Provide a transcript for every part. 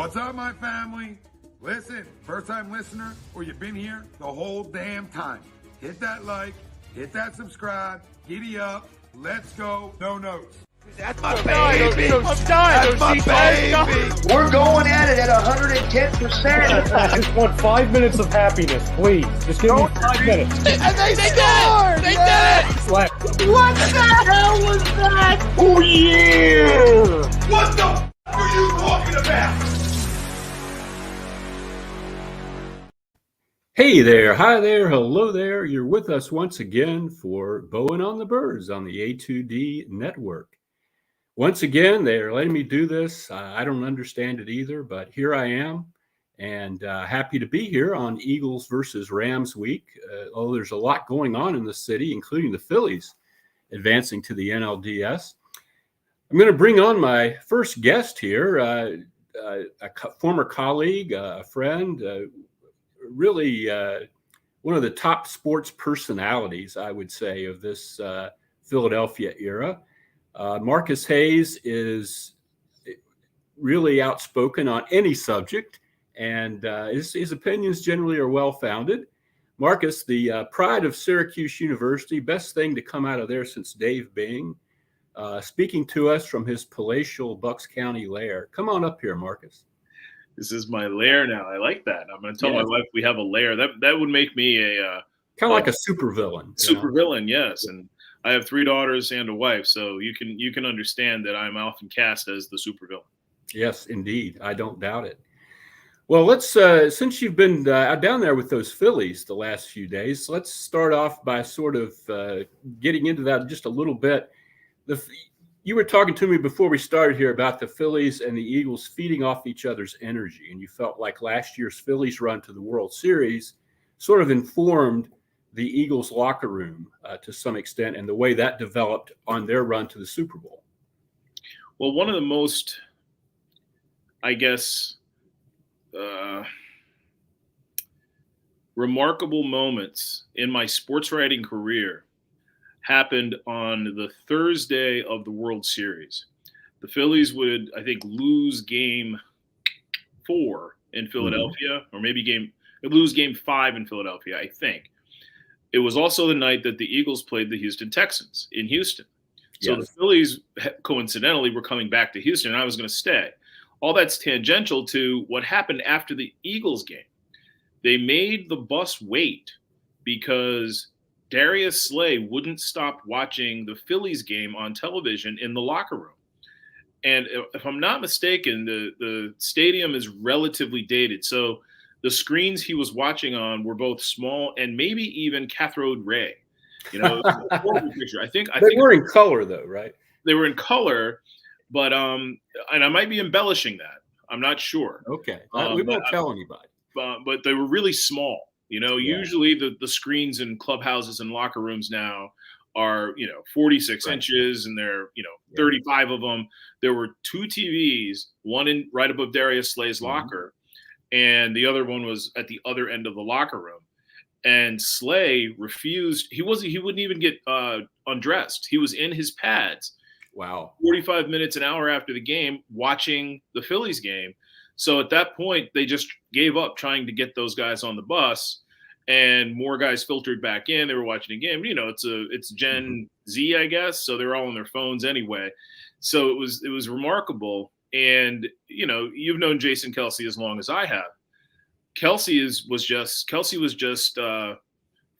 What's up, my family? Listen, first-time listener, or you've been here the whole damn time. Hit that like, hit that subscribe, giddy up, let's go, no notes. That's my baby. That's my baby. We're going at it at 110%. I just want 5 minutes of happiness, please. Just give me 5 minutes. And they scored! They did it! Slap. What the hell was that? Oh, yeah! What the f*** are you talking about? Hey there, hi there, hello there. You're with us once again for Bowen On The Birds on the A2D network. Once again, they're letting me do this. I don't understand it either, but here I am, and happy to be here on Eagles versus Rams week. There's a lot going on in the city, including the Phillies advancing to the NLDS. I'm going to bring on my first guest here, a former colleague, a friend, really one of the top sports personalities, I would say, of this Philadelphia era. Marcus Hayes is really outspoken on any subject, and his opinions generally are well-founded. Marcus, the pride of Syracuse University, best thing to come out of there since Dave Bing, speaking to us from his palatial Bucks County lair. Come on up here, Marcus. This is my lair now. I like that. I'm going to tell my wife we have a lair. That would make me a kind of like a supervillain. Supervillain, yes. And I have 3 daughters and a wife, so you can understand that I'm often cast as the supervillain. Yes, indeed. I don't doubt it. Well, let's since you've been down there with those Phillies the last few days, let's start off by sort of getting into that just a little bit. You were talking to me before we started here about the Phillies and the Eagles feeding off each other's energy, and you felt like last year's Phillies run to the World Series sort of informed the Eagles locker room to some extent, and the way that developed on their run to the Super Bowl. Well, one of the most, I guess, remarkable moments in my sports writing career happened on the Thursday of the World Series. The Phillies would, I think, lose game 4 in Philadelphia, or maybe lose game 5 in Philadelphia, I think. It was also the night that the Eagles played the Houston Texans in Houston. So The Phillies, coincidentally, were coming back to Houston, and I was going to stay. All that's tangential to what happened after the Eagles game. They made the bus wait because Darius Slay wouldn't stop watching the Phillies game on television in the locker room. And if I'm not mistaken, the stadium is relatively dated. So the screens he was watching on were both small and maybe even cathode ray. You know, picture. I think they were in color, though, right? They were in color, but and I might be embellishing that. I'm not sure. Okay, we won't tell anybody. But they were really small. You know, usually the screens in clubhouses and locker rooms now are, 46 inches, and there are, 35 of them. There were 2 TVs, one right above Darius Slay's locker, and the other one was at the other end of the locker room. And Slay refused. He wouldn't even get undressed. He was in his pads. Wow. 45 minutes, an hour after the game, watching the Phillies game. So at that point, they just gave up trying to get those guys on the bus, and more guys filtered back in. They were watching a game. It's Gen Z, I guess. So they're all on their phones anyway. So it was remarkable. And, you've known Jason Kelce as long as I have. Kelce was just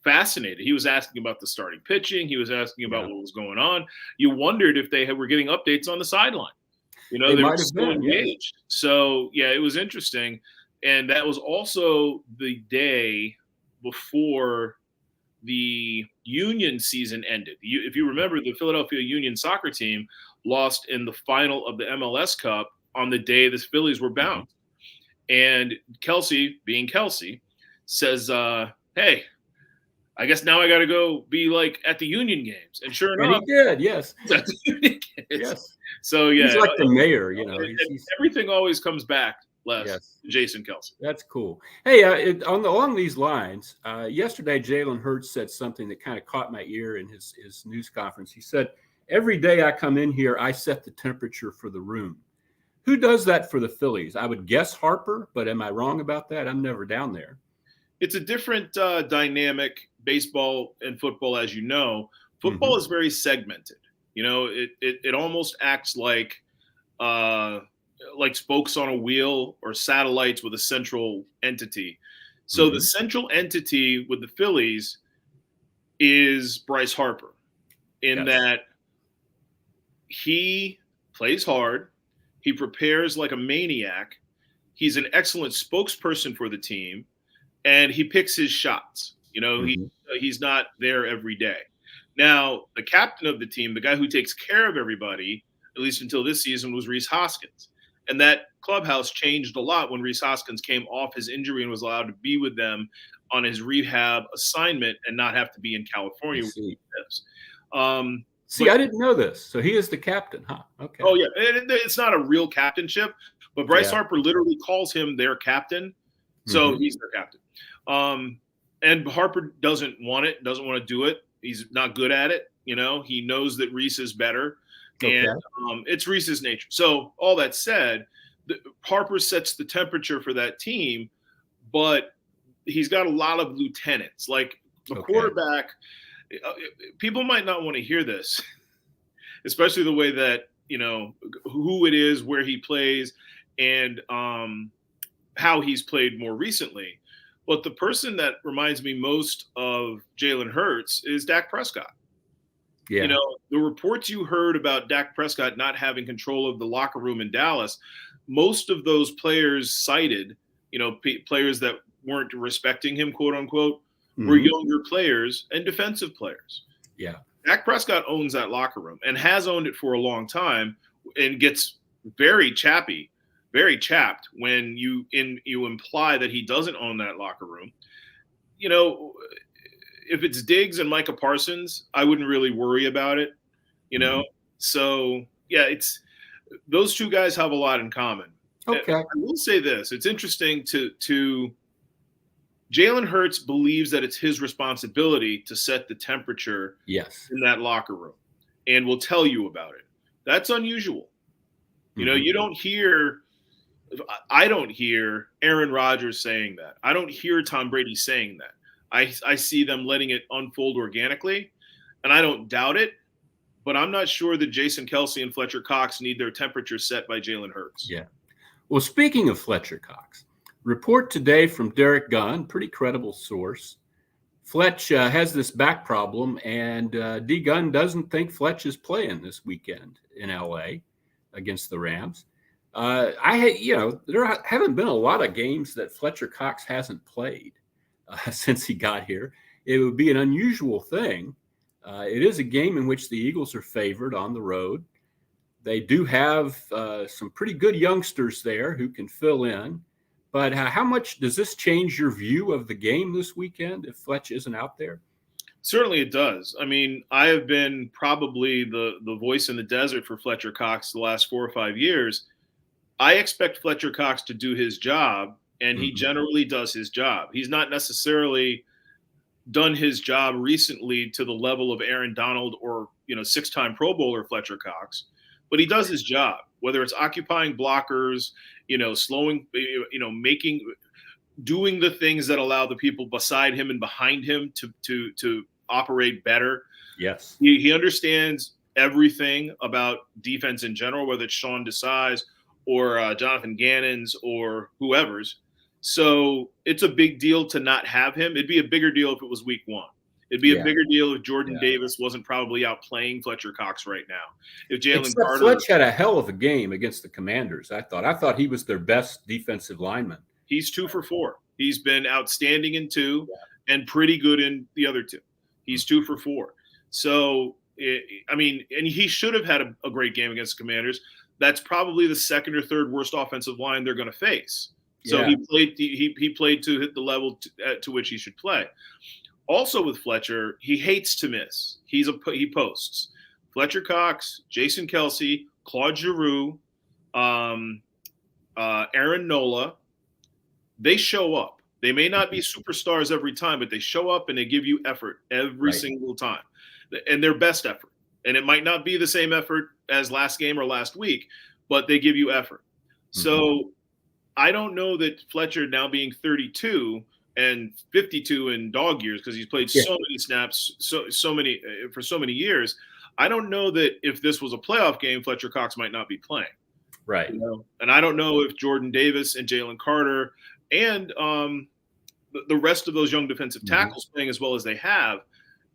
fascinated. He was asking about the starting pitching. He was asking about what was going on. You wondered if they were getting updates on the sideline. They were so engaged. Yeah. So, it was interesting. And that was also the day before the Union season ended. If you remember, the Philadelphia Union soccer team lost in the final of the MLS Cup on the day the Phillies were bound. And Kelce, being Kelce, says, hey, I guess now I got to go be like at the Union games. And sure enough, he did, yes. At the Union games. Yes. So, he's like the mayor, everything always comes back Jason Kelce. That's cool. Hey, along these lines, yesterday Jalen Hurts said something that kind of caught my ear in his news conference. He said, every day I come in here, I set the temperature for the room. Who does that for the Phillies? I would guess Harper, but am I wrong about that? I'm never down there. It's a different dynamic, baseball and football, as you know. Football is very segmented. It almost acts like spokes on a wheel or satellites with a central entity. So the central entity with the Phillies is Bryce Harper, in that he plays hard, he prepares like a maniac, he's an excellent spokesperson for the team, and he picks his shots. He's not there every day. Now, the captain of the team, the guy who takes care of everybody, at least until this season, was Rhys Hoskins. And that clubhouse changed a lot when Rhys Hoskins came off his injury and was allowed to be with them on his rehab assignment and not have to be in California. I didn't know this. So he is the captain, huh? Okay. Oh, yeah. It's not a real captainship, but Bryce Harper literally calls him their captain. So he's their captain. And Harper doesn't want to do it. He's not good at it. He knows that Rhys is better. And it's Rhys's nature. So all that said, Harper sets the temperature for that team, but he's got a lot of lieutenants. Like a quarterback, people might not want to hear this, especially the way that, who it is, where he plays, and how he's played more recently. But the person that reminds me most of Jalen Hurts is Dak Prescott. Yeah. The reports you heard about Dak Prescott not having control of the locker room in Dallas, most of those players cited, players that weren't respecting him, quote unquote, were younger players and defensive players. Yeah. Dak Prescott owns that locker room and has owned it for a long time, and gets very chapped when you imply that he doesn't own that locker room. If it's Diggs and Micah Parsons, I wouldn't really worry about it, So it's those two guys have a lot in common. Okay. I will say this: it's interesting to Jalen Hurts believes that it's his responsibility to set the temperature in that locker room, and will tell you about it. That's unusual. You don't hear. I don't hear Aaron Rodgers saying that. I don't hear Tom Brady saying that. I see them letting it unfold organically, and I don't doubt it, but I'm not sure that Jason Kelce and Fletcher Cox need their temperature set by Jalen Hurts. Yeah. Well, speaking of Fletcher Cox, report today from Derek Gunn, pretty credible source. Fletch has this back problem, and D. Gunn doesn't think Fletch is playing this weekend in L.A. against the Rams. There haven't been a lot of games that Fletcher Cox hasn't played since he got here. It would be an unusual thing. It is a game in which the Eagles are favored on the road. They do have some pretty good youngsters there who can fill in. But how much does this change your view of the game this weekend if Fletch isn't out there? Certainly it does. I mean, I have been probably the voice in the desert for Fletcher Cox the last 4 or 5 years. I expect Fletcher Cox to do his job, and he generally does his job. He's not necessarily done his job recently to the level of Aaron Donald or, 6-time Pro Bowler Fletcher Cox, but he does his job, whether it's occupying blockers, slowing, doing the things that allow the people beside him and behind him to operate better. Yes. He understands everything about defense in general, whether it's Sean Desai's or Jonathan Gannon's or whoever's. So it's a big deal to not have him. It'd be a bigger deal if it was week 1. It'd be a bigger deal if Jordan Davis wasn't probably out playing Fletcher Cox right now. If Jalen Carter, Fletch had a hell of a game against the Commanders. I thought he was their best defensive lineman. He's 2 for 4. He's been outstanding in 2 and pretty good in the other 2. He's 2 for 4. So, and he should have had a great game against the Commanders. That's probably the second or third worst offensive line they're going to face. So he played to hit the level to which he should play. Also with Fletcher, he hates to miss. He posts. Fletcher Cox, Jason Kelce, Claude Giroux, Aaron Nola, they show up. They may not be superstars every time, but they show up and they give you effort every single time. And their best effort. And it might not be the same effort as last game or last week, but they give you effort. So I don't know that Fletcher, now being 32 and 52 in dog years, because he's played so many snaps, so many for so many years. I don't know that if this was a playoff game, Fletcher Cox might not be playing. Right. And I don't know if Jordan Davis and Jalen Carter and the rest of those young defensive tackles playing as well as they have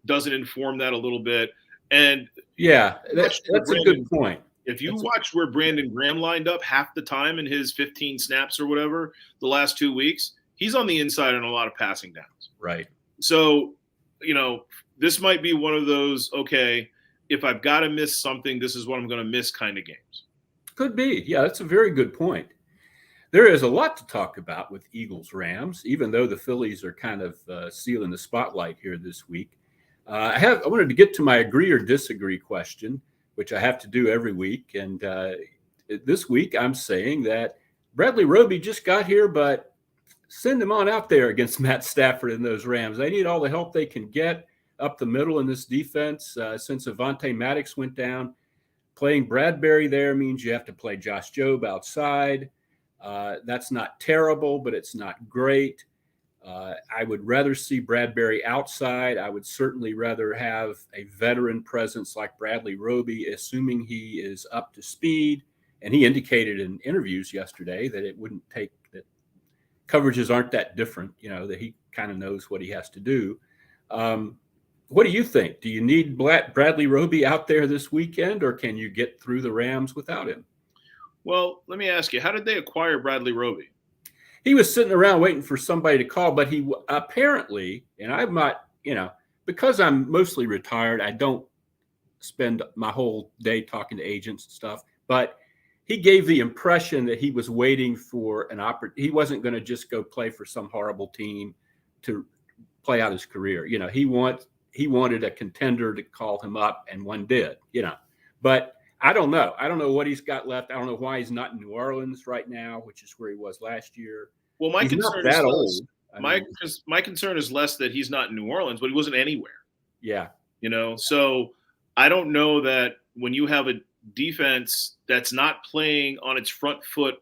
doesn't inform that a little bit. And that's a good point. If you watch where Brandon Graham lined up half the time in his 15 snaps or whatever the last 2 weeks, he's on the inside on a lot of passing downs. Right. So, this might be one of those, okay, if I've got to miss something, this is what I'm going to miss kind of games. Could be. Yeah, that's a very good point. There is a lot to talk about with Eagles-Rams, even though the Phillies are kind of stealing the spotlight here this week. I wanted to get to my agree or disagree question, which I have to do every week. And this week I'm saying that Bradley Roby just got here, but send him on out there against Matt Stafford and those Rams. They need all the help they can get up the middle in this defense. Since Avonte Maddox went down, playing Bradbury there means you have to play Josh Jobe outside. That's not terrible, but it's not great. I would rather see Bradbury outside. I would certainly rather have a veteran presence like Bradley Roby, assuming he is up to speed. And he indicated in interviews yesterday that it wouldn't take that coverages aren't that different, that he kind of knows what he has to do. What do you think? Do you need Bradley Roby out there this weekend, or can you get through the Rams without him? Well, let me ask you, how did they acquire Bradley Roby? He was sitting around waiting for somebody to call, but he apparently, and I'm not, because I'm mostly retired, I don't spend my whole day talking to agents and stuff, but he gave the impression that he was waiting for an opportunity. He wasn't going to just go play for some horrible team to play out his career. He wanted a contender to call him up, and one did, but I don't know. I don't know what he's got left. I don't know why he's not in New Orleans right now, which is where he was last year. Well, my concern is less, my concern is less that he's not in New Orleans, but he wasn't anywhere. Yeah. So I don't know that when you have a defense that's not playing on its front foot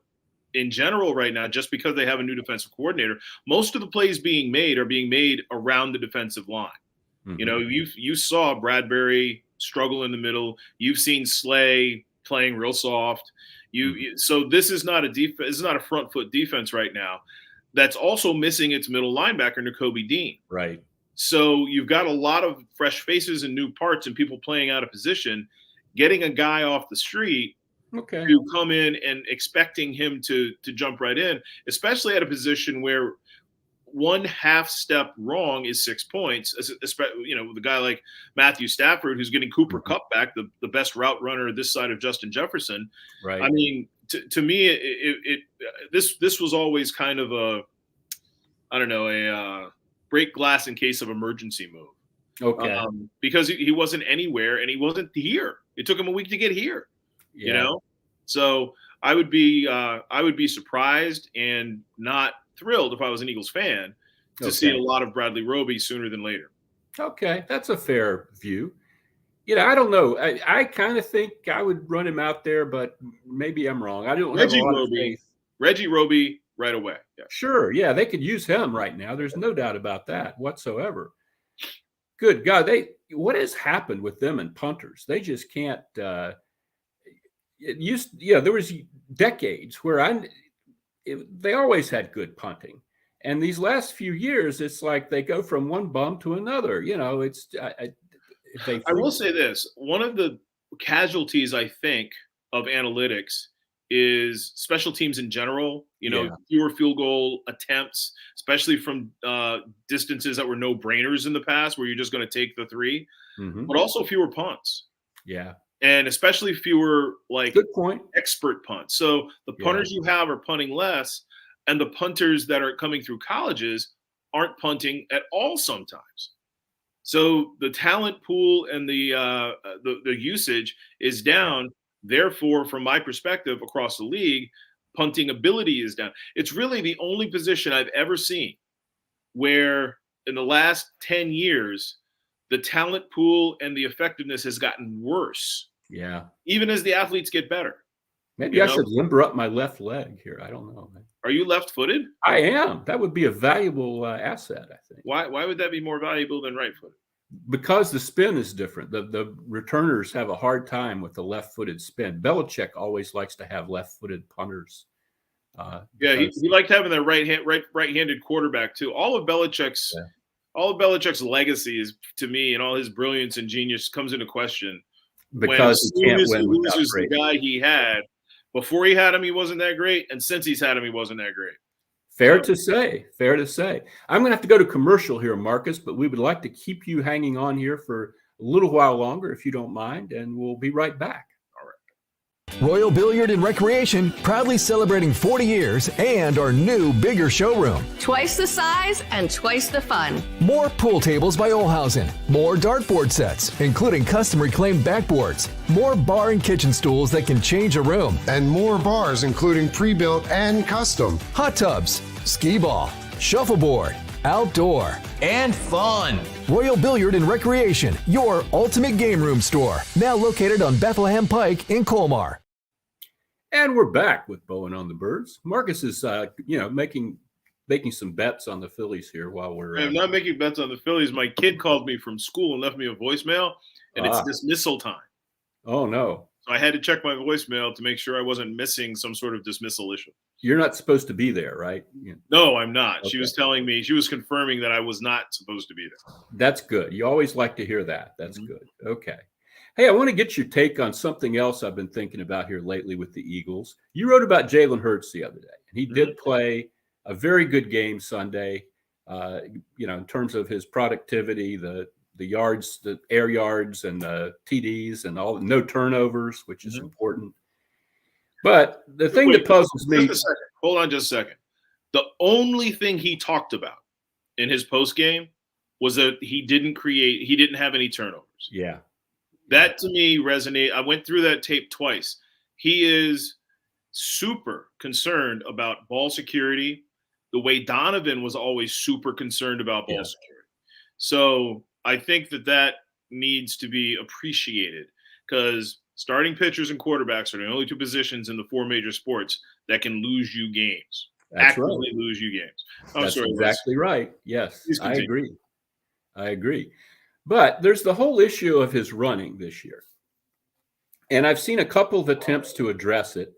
in general right now, just because they have a new defensive coordinator, most of the plays being made are being made around the defensive line. You saw Bradbury struggle in the middle. You've seen Slay playing real soft. So this is not a defense. This is not a front foot defense right now. That's also missing its middle linebacker, Nakobe Dean. Right. So you've got a lot of fresh faces and new parts and people playing out of position. Getting a guy off the street to come in and expecting him to jump right in, especially at a position where one half step wrong is 6 points. Especially, with a guy like Matthew Stafford, who's getting Cooper Kupp back, the best route runner this side of Justin Jefferson. Right. I mean, to me, this was always kind of a break glass in case of emergency move. Okay. Because he wasn't anywhere and he wasn't here. It took him a week to get here. So I would be surprised and not thrilled if I was an Eagles fan to see a lot of Bradley Roby sooner than later. Okay, that's a fair view. I don't know. I kind of think I would run him out there, but maybe I'm wrong. I don't have a lot of faith. Reggie Roby right away. Yeah. Sure, yeah, they could use him right now. There's no doubt about that whatsoever. Good God, what has happened with them and punters? They just can't. There was decades where they always had good punting, and these last few years, it's like they go from one bum to another. I will say this: one of the casualties, I think, of analytics is special teams in general. Fewer field goal attempts, especially from distances that were no brainers in the past, where you're just going to take the three, but also fewer punts. Yeah. And especially fewer good point, expert punts. So the punters you have are punting less, and the punters that are coming through colleges aren't punting at all sometimes. So the talent pool and the usage is down. Therefore, from my perspective across the league, punting ability is down. It's really the only position I've ever seen where in the last 10 years, the talent pool and the effectiveness has gotten worse. Yeah. Even as the athletes get better. Maybe I should limber up my left leg here. I don't know. Are you left-footed? I am. That would be a valuable asset, I think. Why would that be more valuable than right-footed? Because the spin is different. The returners have a hard time with the left-footed spin. Belichick always likes to have left-footed punters. He liked having that right-handed quarterback too. All of Belichick's legacy is, to me, and all his brilliance and genius comes into question because he can't win without the guy he had. Before he had him, he wasn't that great, and since he's had him, he wasn't that great. Fair to say. I'm going to have to go to commercial here, Marcus, but we would like to keep you hanging on here for a little while longer, if you don't mind, and we'll be right back. Royal Billiard and Recreation, proudly celebrating 40 years and our new, bigger showroom. Twice the size and twice the fun. More pool tables by Olhausen. More dartboard sets, including custom reclaimed backboards. More bar and kitchen stools that can change a room. And more bars, including pre-built and custom. Hot tubs, skee ball, shuffleboard, outdoor, and fun. Royal Billiard and Recreation, your ultimate game room store. Now located on Bethlehem Pike in Colmar. And we're back with Bowen on the Birds. Marcus is, making some bets on the Phillies here while we're. I'm not making bets on the Phillies. My kid called me from school and left me a voicemail, and it's dismissal time. Oh no! So I had to check my voicemail to make sure I wasn't missing some sort of dismissal issue. You're not supposed to be there, right? Yeah. No, I'm not. Okay. She was confirming that I was not supposed to be there. That's good. You always like to hear that. That's good. Okay. Hey, I want to get your take on something else I've been thinking about here lately with the Eagles. You wrote about Jalen Hurts the other day, and he did play a very good game Sunday, in terms of his productivity, the yards, the air yards, and the TDs, and all, no turnovers, which is important. But the thing that puzzles me. Hold on just a second. The only thing he talked about in his post game was that he didn't have any turnovers. Yeah. That to me resonated. I went through that tape twice. He is super concerned about ball security, the way Donovan was always super concerned about ball security. So I think that needs to be appreciated, because starting pitchers and quarterbacks are the only two positions in the four major sports that can lose you games. That's actively right. Lose you games. That's exactly right. Yes, I agree. But there's the whole issue of his running this year. And I've seen a couple of attempts to address it,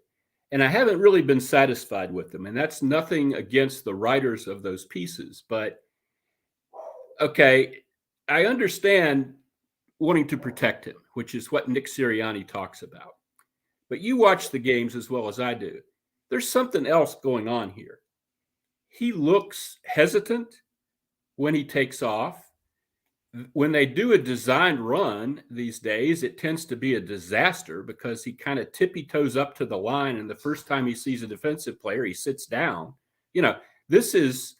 and I haven't really been satisfied with them. And that's nothing against the writers of those pieces. But, okay, I understand wanting to protect him, which is what Nick Sirianni talks about. But you watch the games as well as I do. There's something else going on here. He looks hesitant when he takes off. When they do a designed run these days, it tends to be a disaster because he kind of tippy-toes up to the line, and the first time he sees a defensive player, he sits down. This is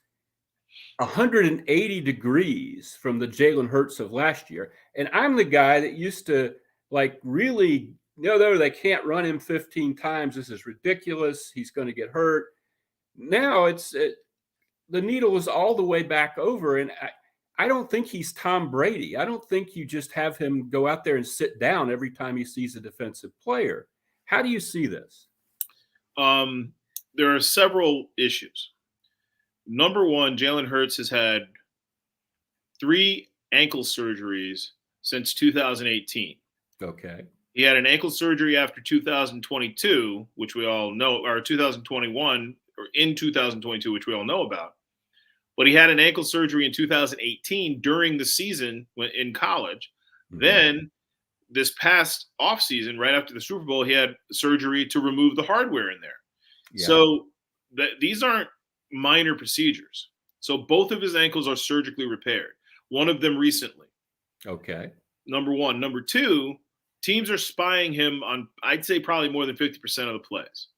180 degrees from the Jalen Hurts of last year. And I'm the guy that used to really, they can't run him 15 times. This is ridiculous. He's going to get hurt. Now the needle is all the way back over, and I don't think he's Tom Brady. I don't think you just have him go out there and sit down every time he sees a defensive player. How do you see this? There are several issues. Number one, Jalen Hurts has had 3 ankle surgeries since 2018. Okay. He had an ankle surgery after 2022, which we all know, or 2021, or in 2022, which we all know about. But he had an ankle surgery in 2018 during the season in college. Mm-hmm. Then this past offseason, right after the Super Bowl, he had surgery to remove the hardware in there. Yeah. So these aren't minor procedures. So both of his ankles are surgically repaired. One of them recently. Okay. Number one. Number two, teams are spying him on, I'd say, probably more than 50% of the plays.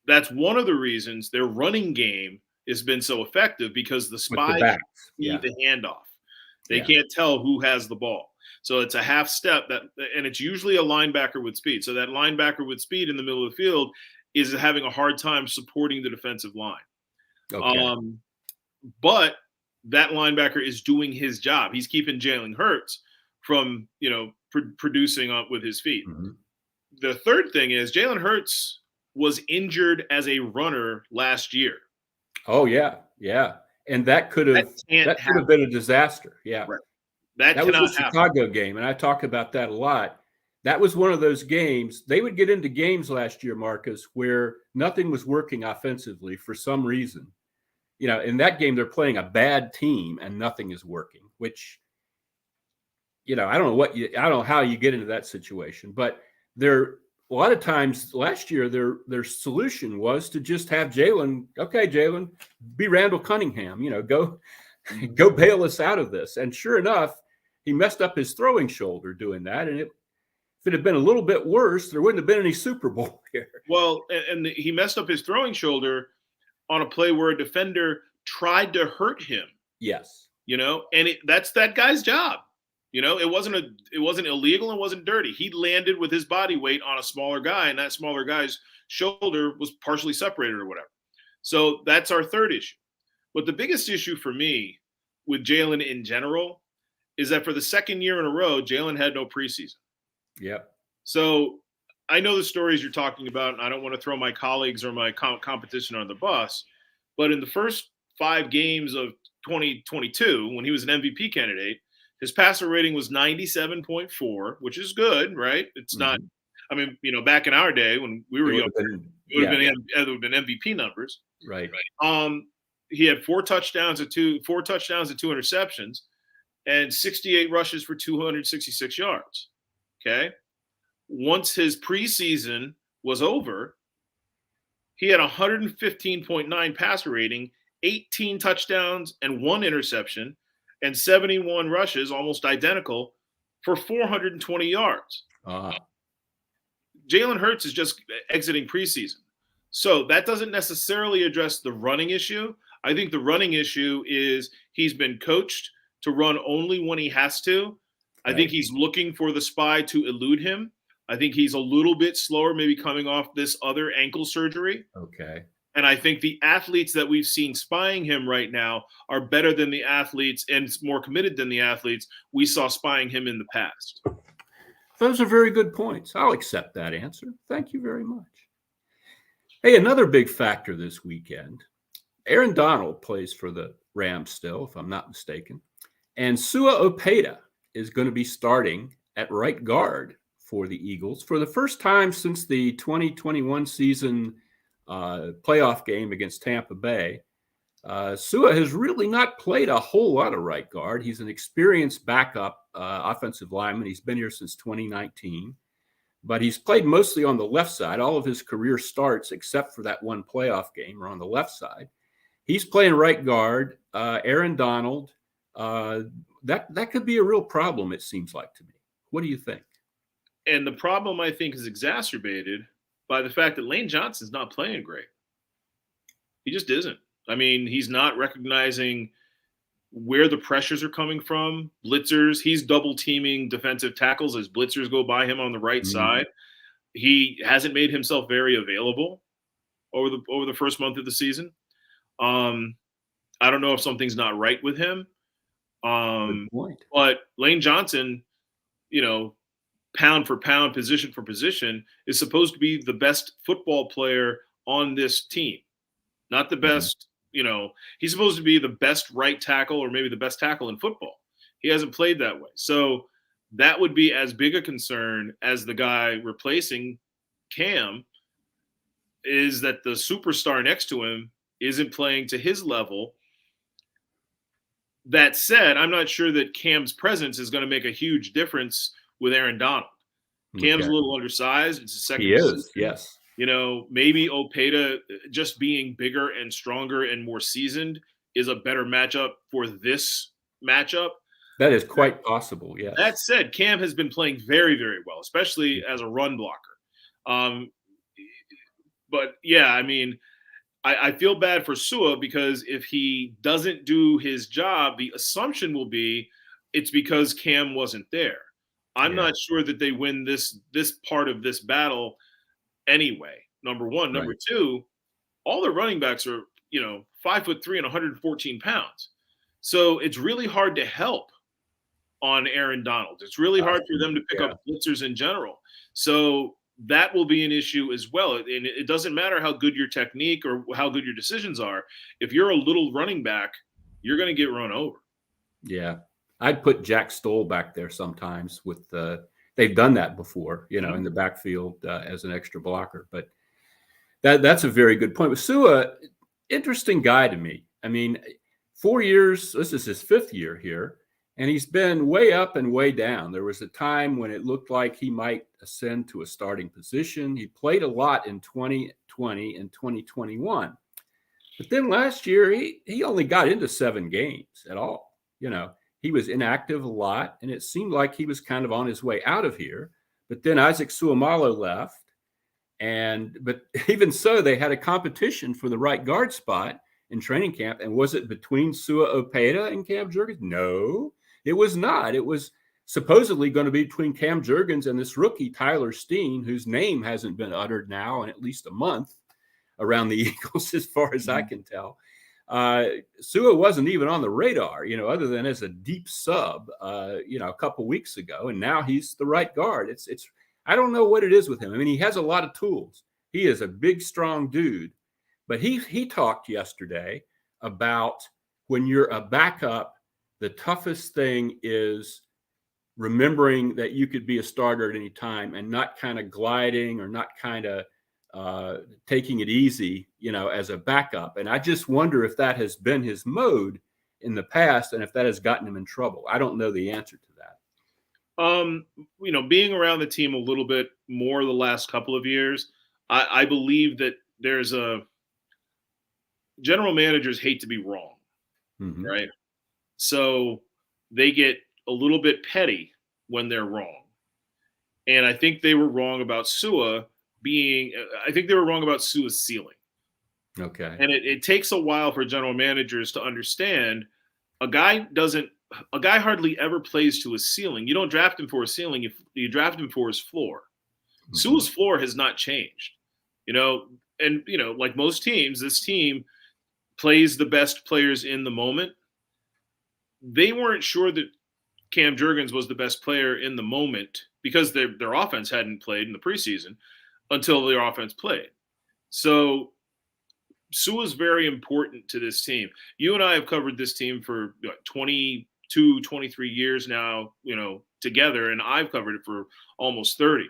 That's one of the reasons their running game has been so effective, because the spies see the handoff. They can't tell who has the ball. So it's a half step and it's usually a linebacker with speed. So that linebacker with speed in the middle of the field is having a hard time supporting the defensive line. Okay. But that linebacker is doing his job. He's keeping Jalen Hurts from, producing with his feet. Mm-hmm. the third thing is Jalen Hurts was injured as a runner last year. Oh yeah, yeah, and that could have been a disaster. Yeah, right. That was a Chicago game, and I talk about that a lot. That was one of those games. They would get into games last year, Marcus, where nothing was working offensively for some reason. You know, in that game, they're playing a bad team and nothing is working, which, you know, I don't know how you get into that situation, but a lot of times last year, their solution was to just have Jalen, be Randall Cunningham, you know, go bail us out of this. And sure enough, he messed up his throwing shoulder doing that. And if it had been a little bit worse, there wouldn't have been any Super Bowl here. Well, and he messed up his throwing shoulder on a play where a defender tried to hurt him. Yes. You know, and that's that guy's job. You know, it wasn't illegal and wasn't dirty. He landed with his body weight on a smaller guy, and that smaller guy's shoulder was partially separated or whatever. So that's our third issue. But the biggest issue for me with Jalen in general is that for the second year in a row, Jalen had no preseason. Yep. So I know the stories you're talking about, and I don't want to throw my colleagues or my competition on the bus, but in the first 5 games of 2022, when he was an MVP candidate, his passer rating was 97.4, which is good, right? It's not, I mean, you know, back in our day when we were young, it would have been MVP numbers. Right. He had 4 touchdowns and 2 interceptions and 68 rushes for 266 yards. Okay. Once his preseason was over, he had 115.9 passer rating, 18 touchdowns and 1 interception, and 71 rushes, almost identical, for 420 yards. Jalen Hurts is just exiting preseason. So that doesn't necessarily address the running issue. I think the running issue is he's been coached to run only when he has to. I think he's looking for the spy to elude him. I think he's a little bit slower, maybe coming off this other ankle surgery. Okay. And I think the athletes that we've seen spying him right now are better than the athletes and more committed than the athletes we saw spying him in the past. Those are very good points. I'll accept that answer. Thank you very much. Hey, another big factor this weekend. Aaron Donald plays for the Rams still, if I'm not mistaken. And Sua Opeta is going to be starting at right guard for the Eagles for the first time since the 2021 season playoff game against Tampa Bay. Sua has really not played a whole lot of right guard. He's an experienced backup offensive lineman. He's been here since 2019, but he's played mostly on the left side. All of his career starts, except for that one playoff game, are on the left side. He's playing right guard. Aaron Donald, that could be a real problem, it seems like to me. What do you think? And the problem, I think, is exacerbated by the fact that Lane Johnson's not playing great. He just isn't. I mean, he's not recognizing where the pressures are coming from. Blitzers, he's double teaming defensive tackles as blitzers go by him on the right side. He hasn't made himself very available over the first month of the season. I don't know if something's not right with him. But Lane Johnson, you know, pound for pound, position for position, is supposed to be the best football player on this team. Not the best, you know, he's supposed to be the best right tackle or maybe the best tackle in football. He hasn't played that way. So that would be as big a concern as the guy replacing Cam, is that the superstar next to him isn't playing to his level. That said, I'm not sure that Cam's presence is going to make a huge difference with Aaron Donald. Cam's a little undersized. It's his second season. He is, yes. You know, maybe Opeta just being bigger and stronger and more seasoned is a better matchup for this matchup. That is quite possible, yes. That said, Cam has been playing very, very well, especially as a run blocker. But, yeah, I mean, I feel bad for Sua because if he doesn't do his job, the assumption will be it's because Cam wasn't there. I'm not sure that they win this part of this battle anyway, number one. Number two, all the running backs are, 5'3" and 114 pounds. So it's really hard to help on Aaron Donald. It's really hard for them to pick up blitzers in general. So that will be an issue as well. And it doesn't matter how good your technique or how good your decisions are. If you're a little running back, you're going to get run over. Yeah. I'd put Jack Stoll back there sometimes with they've done that before, in the backfield as an extra blocker. But that's a very good point. With Sua, interesting guy to me. I mean, 4 years, this is his 5th year here, and he's been way up and way down. There was a time when it looked like he might ascend to a starting position. He played a lot in 2020 and 2021. But then last year, he only got into 7 games at all. He was inactive a lot, and it seemed like he was kind of on his way out of here. But then Isaac Seumalo left, but even so, they had a competition for the right guard spot in training camp. And was it between Sua Opeta and Cam Jurgens? No, it was not. It was supposedly going to be between Cam Jurgens and this rookie, Tyler Steen, whose name hasn't been uttered now in at least a month around the Eagles, as far as I can tell. Sua wasn't even on the radar, other than as a deep sub, a couple weeks ago. And now he's the right guard. I don't know what it is with him. I mean, he has a lot of tools. He is a big, strong dude. But he talked yesterday about when you're a backup, the toughest thing is remembering that you could be a starter at any time and not kind of gliding or not kind of taking it easy, as a backup. And I just wonder if that has been his mode in the past and if that has gotten him in trouble. I don't know the answer to that. Being around the team a little bit more the last couple of years, I believe that there's general managers hate to be wrong, right? So they get a little bit petty when they're wrong. And I think they were wrong about Sua I think they were wrong about Sua's ceiling. Okay. And it takes a while for general managers to understand a guy hardly ever plays to his ceiling. You don't draft him for his ceiling. You draft him for his floor. Sua's floor has not changed, and like most teams, this team plays the best players in the moment. They weren't sure that Cam Jurgens was the best player in the moment because their offense hadn't played in the preseason until their offense played. So Sua's very important to this team. You and I have covered this team for 22, 23 years now, together, and I've covered it for almost 30.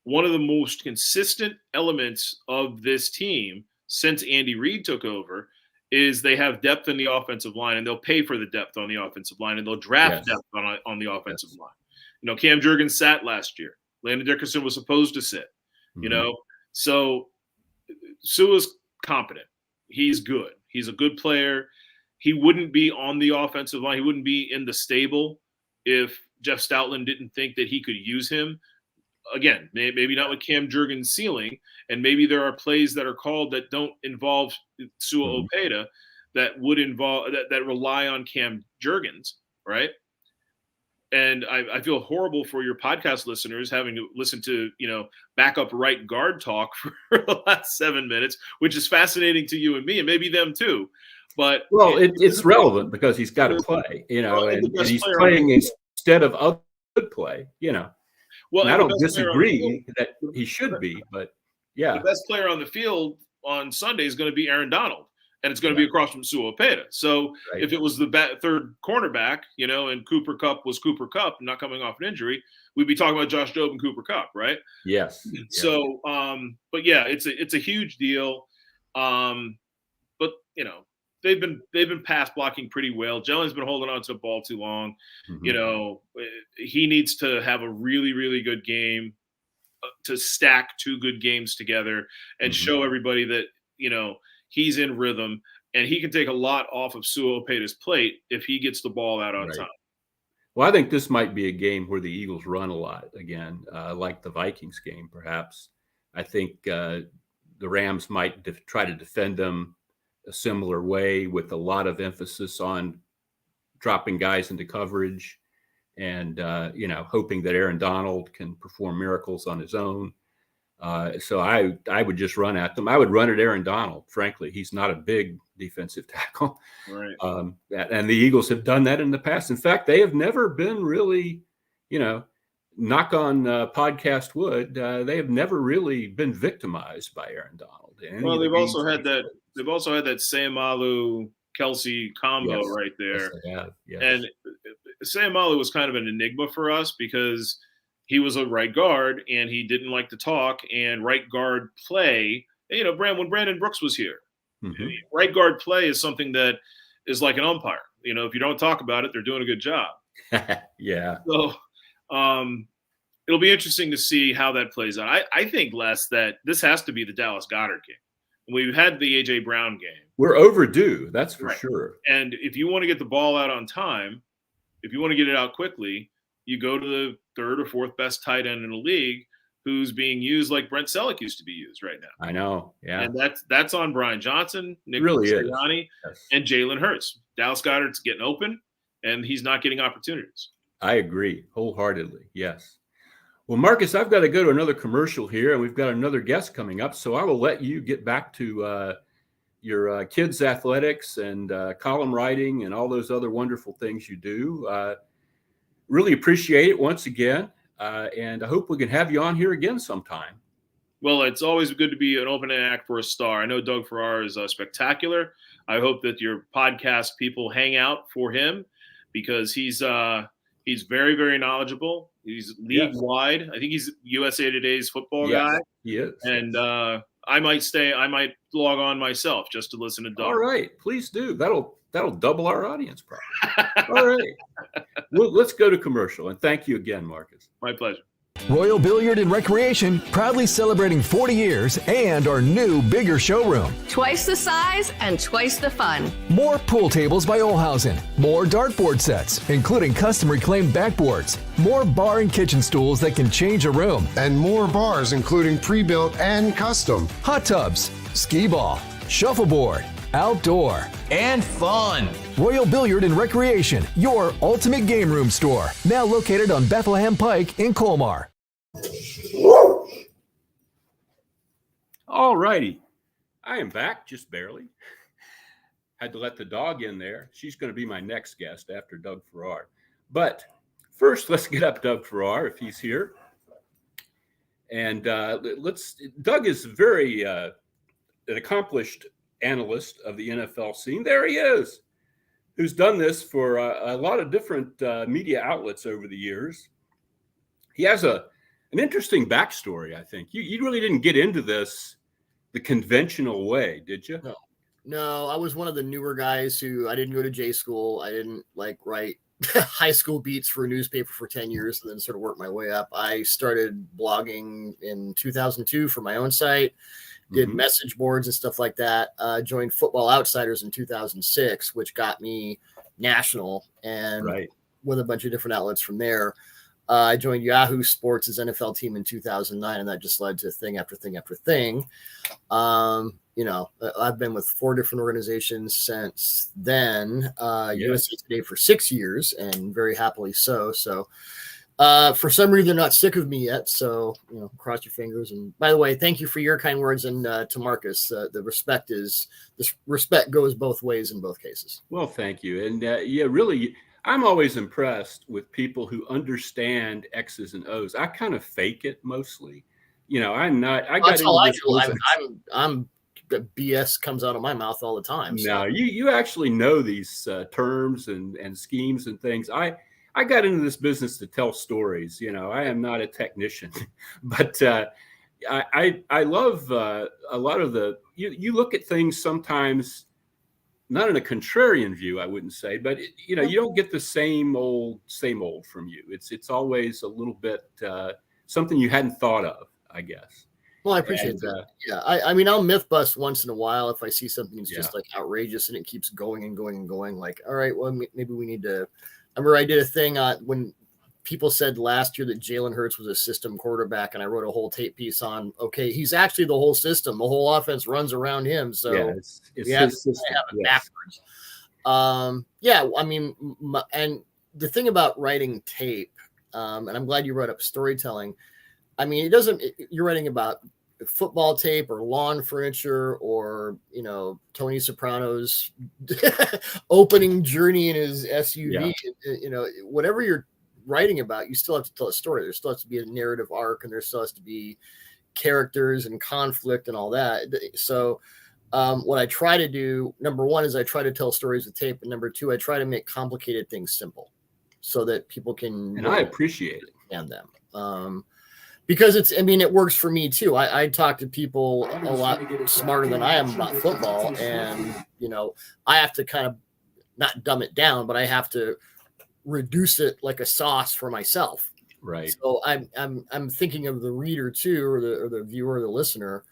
One of the most consistent elements of this team since Andy Reid took over is they have depth in the offensive line, and they'll pay for the depth on the offensive line, and they'll draft depth on the offensive line. Cam Jurgens sat last year. Landon Dickerson was supposed to sit, So Sua's competent. He's good. He's a good player. He wouldn't be on the offensive line. He wouldn't be in the stable if Jeff Stoutland didn't think that he could use him. Again, maybe not with Cam Jurgens' ceiling, and maybe there are plays that are called that don't involve Sua Opeta that would involve that rely on Cam Jurgens, right? And I feel horrible for your podcast listeners having to listen to, backup right guard talk for the last 7 minutes, which is fascinating to you and me, and maybe them too. But it's relevant because he's got to play, and he's playing instead of other good play, Well, and I don't disagree that he should be, but yeah. The best player on the field on Sunday is going to be Aaron Donald, and it's going to be across from Sua Opeta. So if it was the third cornerback, and Cooper Kupp was Cooper Kupp, not coming off an injury, we'd be talking about Josh Jobe and Cooper Kupp, right? Yes. So, but yeah, it's a huge deal. But they've been pass blocking pretty well. Jalen's been holding on to the ball too long. He needs to have a really, really good game to stack 2 good games together and show everybody that, he's in rhythm, and he can take a lot off of Sua Opeta's plate if he gets the ball out on time. Well, I think this might be a game where the Eagles run a lot again, like the Vikings game, perhaps. I think the Rams might try to defend them a similar way with a lot of emphasis on dropping guys into coverage and, hoping that Aaron Donald can perform miracles on his own. So I would just run at them. I would run at Aaron Donald. Frankly, he's not a big defensive tackle. Right. And the Eagles have done that in the past. In fact, they have never been really, knock on podcast wood, they have never really been victimized by Aaron Donald. Well, they've also had that. They've also had that Sayamalu Kelsey combo right there. Yes, they have. Yes. And Sayamalu was kind of an enigma for us because he was a right guard and he didn't like to talk. And right guard play, when Brandon Brooks was here, right guard play is something that is like an umpire. If you don't talk about it, they're doing a good job. Yeah. So it'll be interesting to see how that plays out. I think, Les, that this has to be the Dallas Goedert game. We've had the A.J. Brown game. We're overdue, that's for sure. And if you want to get the ball out on time, if you want to get it out quickly, you go to the third or fourth best tight end in the league who's being used like Brent Selleck used to be used right now. I know, yeah. And that's on Brian Johnson, Nick really Sirianni, and Jalen Hurts. Dallas Goedert's getting open, and he's not getting opportunities. I agree wholeheartedly, yes. Well, Marcus, I've got to go to another commercial here, and we've got another guest coming up, so I will let you get back to your kids' athletics and column writing and all those other wonderful things you do. Really appreciate it once again, and I hope we can have you on here again sometime. Well, it's always good to be an opening act for a star. I know Doug Farrar is spectacular. I hope that your podcast people hang out for him because he's very, very knowledgeable. He's league-wide. I think he's USA Today's football guy. He is. And I might log on myself just to listen to Doug. All right. Please do. That'll double our audience probably. All right. Well, let's go to commercial. And thank you again, Marcus. My pleasure. Royal Billiard and Recreation, proudly celebrating 40 years and our new, bigger showroom. Twice the size and twice the fun. More pool tables by Olhausen. More dartboard sets, including custom reclaimed backboards. More bar and kitchen stools that can change a room. And more bars, including pre-built and custom. Hot tubs, skee ball, shuffleboard, outdoor, and fun. Royal Billiard and Recreation, your ultimate game room store. Now located on Bethlehem Pike in Colmar. All righty. I am back, just barely. Had to let the dog in there. She's going to be my next guest after Doug Farrar. But first, let's get up Doug Farrar if he's here. And Doug is very an accomplished analyst of the NFL scene. There he is, who's done this for a lot of different media outlets over the years. He has an interesting backstory, I think. You really didn't get into this the conventional way, did you? No, I was one of the newer guys who I didn't go to J school. I didn't write high school beats for a newspaper for 10 years and then sort of work my way up. I started blogging in 2002 for my own site, did message boards and stuff like that. Joined Football Outsiders in 2006, which got me national and with a bunch of different outlets from there. I joined Yahoo Sports' NFL team in 2009, and that just led to thing after thing after thing. I've been with 4 different organizations since then. USA Today for 6 years, and very happily so. So, for some reason, they're not sick of me yet. So, cross your fingers. And by the way, thank you for your kind words. And to Marcus, the respect goes both ways in both cases. Well, thank you. And really, I'm always impressed with people who understand X's and O's. I kind of fake it mostly. I'm not. That's all I do. I'm BS comes out of my mouth all the time. So. No, you actually know these terms and schemes and things. I got into this business to tell stories. I am not a technician, but I love a lot of the. You look at things sometimes. Not in a contrarian view, I wouldn't say, but you don't get the same old from you. It's always a little bit something you hadn't thought of, I guess. Well, I appreciate that. Yeah, I mean, I'll myth bust once in a while if I see something that's just outrageous and it keeps going and going and going. Like, all right, well, maybe we need to. I remember I did a thing when people said last year that Jalen Hurts was a system quarterback, and I wrote a whole tape piece on, okay, he's actually the whole system. The whole offense runs around him. So it's we have to have it backwards. I mean, and the thing about writing tape, and I'm glad you brought up storytelling. I mean, you're writing about football tape or lawn furniture or, Tony Soprano's writing about, you still have to tell a story. There still has to be a narrative arc, and there still has to be characters and conflict and all that. So what I try to do, number one, is I try to tell stories with tape, and number two, I try to make complicated things simple so that people can. And I appreciate it. And them. Because it works for me too. I talk to people a lot smarter than I am about football, and I have to kind of not dumb it down, but I have to reduce it like a sauce for myself. Right. So I'm thinking of the reader too, or the viewer, or the listener.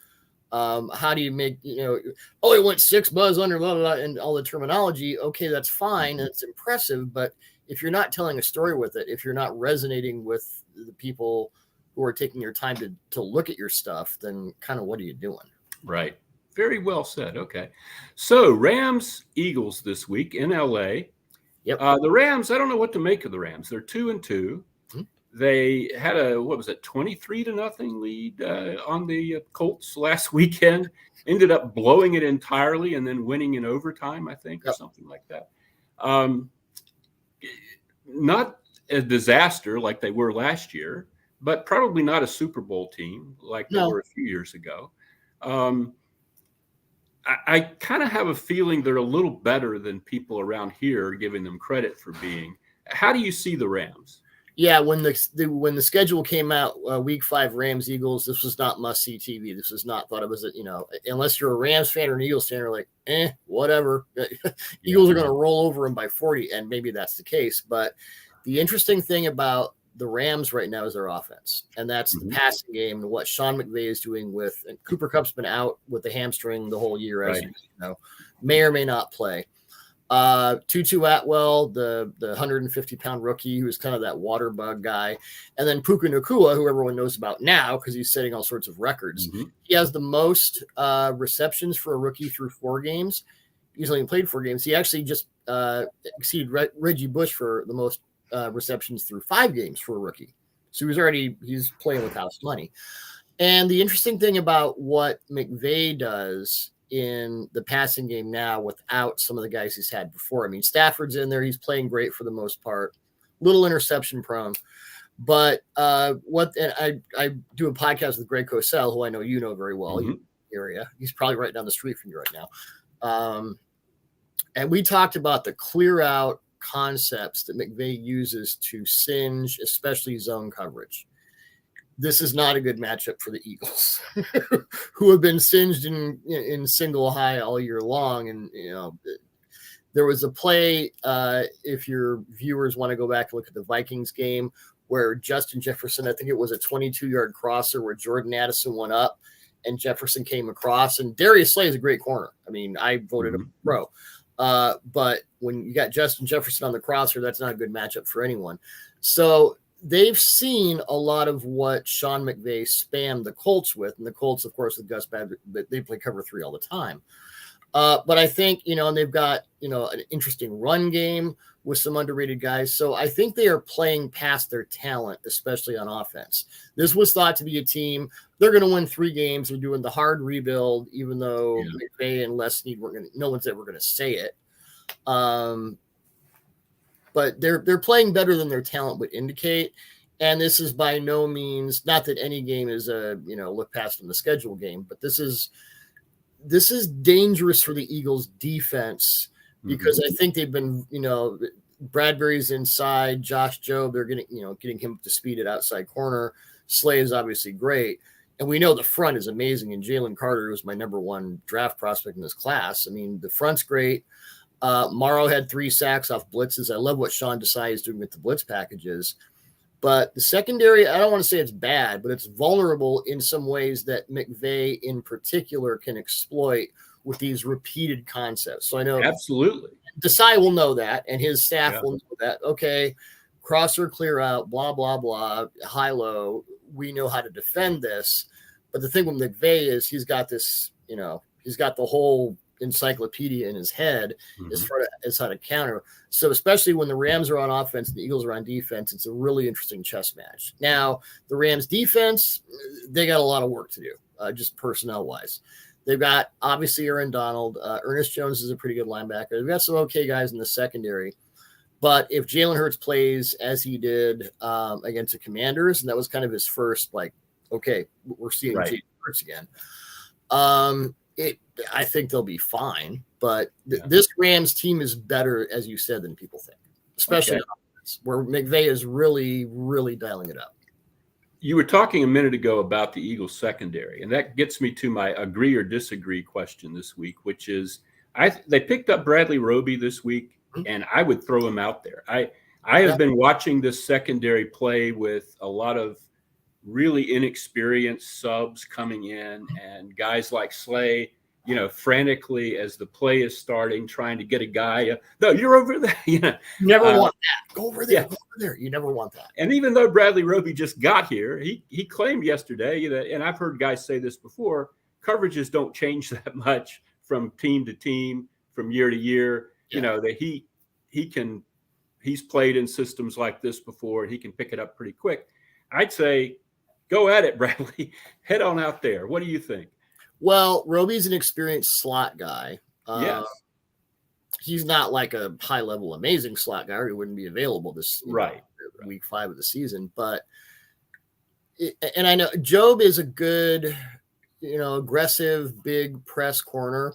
How do you make it went 6 buzz under blah, blah, blah, and all the terminology? Okay, that's fine, and it's impressive, but if you're not telling a story with it, if you're not resonating with the people who are taking your time to look at your stuff, then kind of what are you doing? Right. Very well said. Okay. So Rams Eagles this week in LA. Yep. The Rams, I don't know what to make of the Rams. They're 2-2. Mm-hmm. They had a 23-0 lead on the Colts last weekend. Ended up blowing it entirely and then winning in overtime, I think, or something like that. Not a disaster like they were last year, but probably not a Super Bowl team like they were a few years ago. I kind of have a feeling they're a little better than people around here are giving them credit for being. How do you see the Rams? Yeah, when the schedule came out, Week 5 Rams Eagles, this was not must see TV. This was not thought of as unless you're a Rams fan or an Eagles fan, you're like, whatever. Eagles are going to roll over them by 40, and maybe that's the case. But the interesting thing about the Rams right now is their offense, and that's the passing game and what Sean McVay is doing with. And Cooper Kupp's been out with the hamstring the whole year, as you know, may or may not play. Tutu Atwell, the 150-pound rookie, who's kind of that water bug guy, and then Puka Nacua, who everyone knows about now because he's setting all sorts of records. Mm-hmm. He has the most receptions for a rookie through 4 games. He's only played 4 games. He actually just exceeded Reggie Bush for the most receptions through 5 games for a rookie. So he's playing with house money. And the interesting thing about what McVay does in the passing game now without some of the guys he's had before. I mean, Stafford's in there. He's playing great for the most part, little interception prone. But I do a podcast with Greg Cosell, who I know you know very well, in the area. He's probably right down the street from you right now. And we talked about the clear out concepts that McVay uses to singe, especially zone coverage. This is not a good matchup for the Eagles, who have been singed in single high all year long. And, there was a play, if your viewers want to go back and look at the Vikings game, where Justin Jefferson, I think it was a 22-yard crosser where Jordan Addison went up and Jefferson came across. And Darius Slay is a great corner. I mean, I voted him pro. But when you got Justin Jefferson on the crosser, that's not a good matchup for anyone. So they've seen a lot of what Sean McVay spammed the Colts with, and the Colts, of course, with Gus Bradley, they play cover 3 all the time. But I think, and they've got, an interesting run game with some underrated guys. So I think they are playing past their talent, especially on offense. This was thought to be a team. They're going to win 3 games. They're doing the hard rebuild, even though McVay and Les Snead no one's ever going to say it. But they're playing better than their talent would indicate. And this is by no means, not that any game is a, look past from the schedule game, but this is dangerous for the Eagles defense because I think they've been, Bradbury's inside, Josh Jobe, they're getting him up to speed at outside corner. Slay is obviously great. And we know the front is amazing. And Jalen Carter was my number 1 draft prospect in this class. I mean, the front's great. Morrow had 3 sacks off blitzes. I love what Sean Desai is doing with the blitz packages. But the secondary, I don't want to say it's bad, but it's vulnerable in some ways that McVay in particular can exploit with these repeated concepts. So I know absolutely Desai will know that, and his staff will know that. Okay, crosser, clear out, blah, blah, blah, high-low. We know how to defend this. But the thing with McVay is he's got this, he's got the whole encyclopedia in his head as far as how to counter. So especially when the Rams are on offense and the Eagles are on defense, it's a really interesting chess match. Now, the Rams defense, they got a lot of work to do, just personnel-wise. They've got, obviously, Aaron Donald. Ernest Jones is a pretty good linebacker. They've got some okay guys in the secondary. But if Jalen Hurts plays as he did against the Commanders, and that was kind of his first, like, okay, we're seeing Jalen Hurts again. I think they'll be fine. But this Rams team is better, as you said, than people think, especially on offense, where McVay is really, really dialing it up. You were talking a minute ago about the Eagles secondary, and that gets me to my agree or disagree question this week, which is they picked up Bradley Roby this week, and I would throw him out there. I have been watching this secondary play with a lot of really inexperienced subs coming in, and guys like Slay, frantically as the play is starting, trying to get a guy. No, you're over there. You never want that. Go over there. Go over there. You never want that. And even though Bradley Roby just got here, he claimed yesterday that, and I've heard guys say this before, coverages don't change that much from team to team, from year to year. That he's played in systems like this before, and he can pick it up pretty quick. I'd say go at it, Bradley. Head on out there. What do you think? Well, Roby's an experienced slot guy. Yes. He's not like a high-level amazing slot guy, or he wouldn't be available this week 5 of the season. But and I know Job is a good, aggressive, big press corner.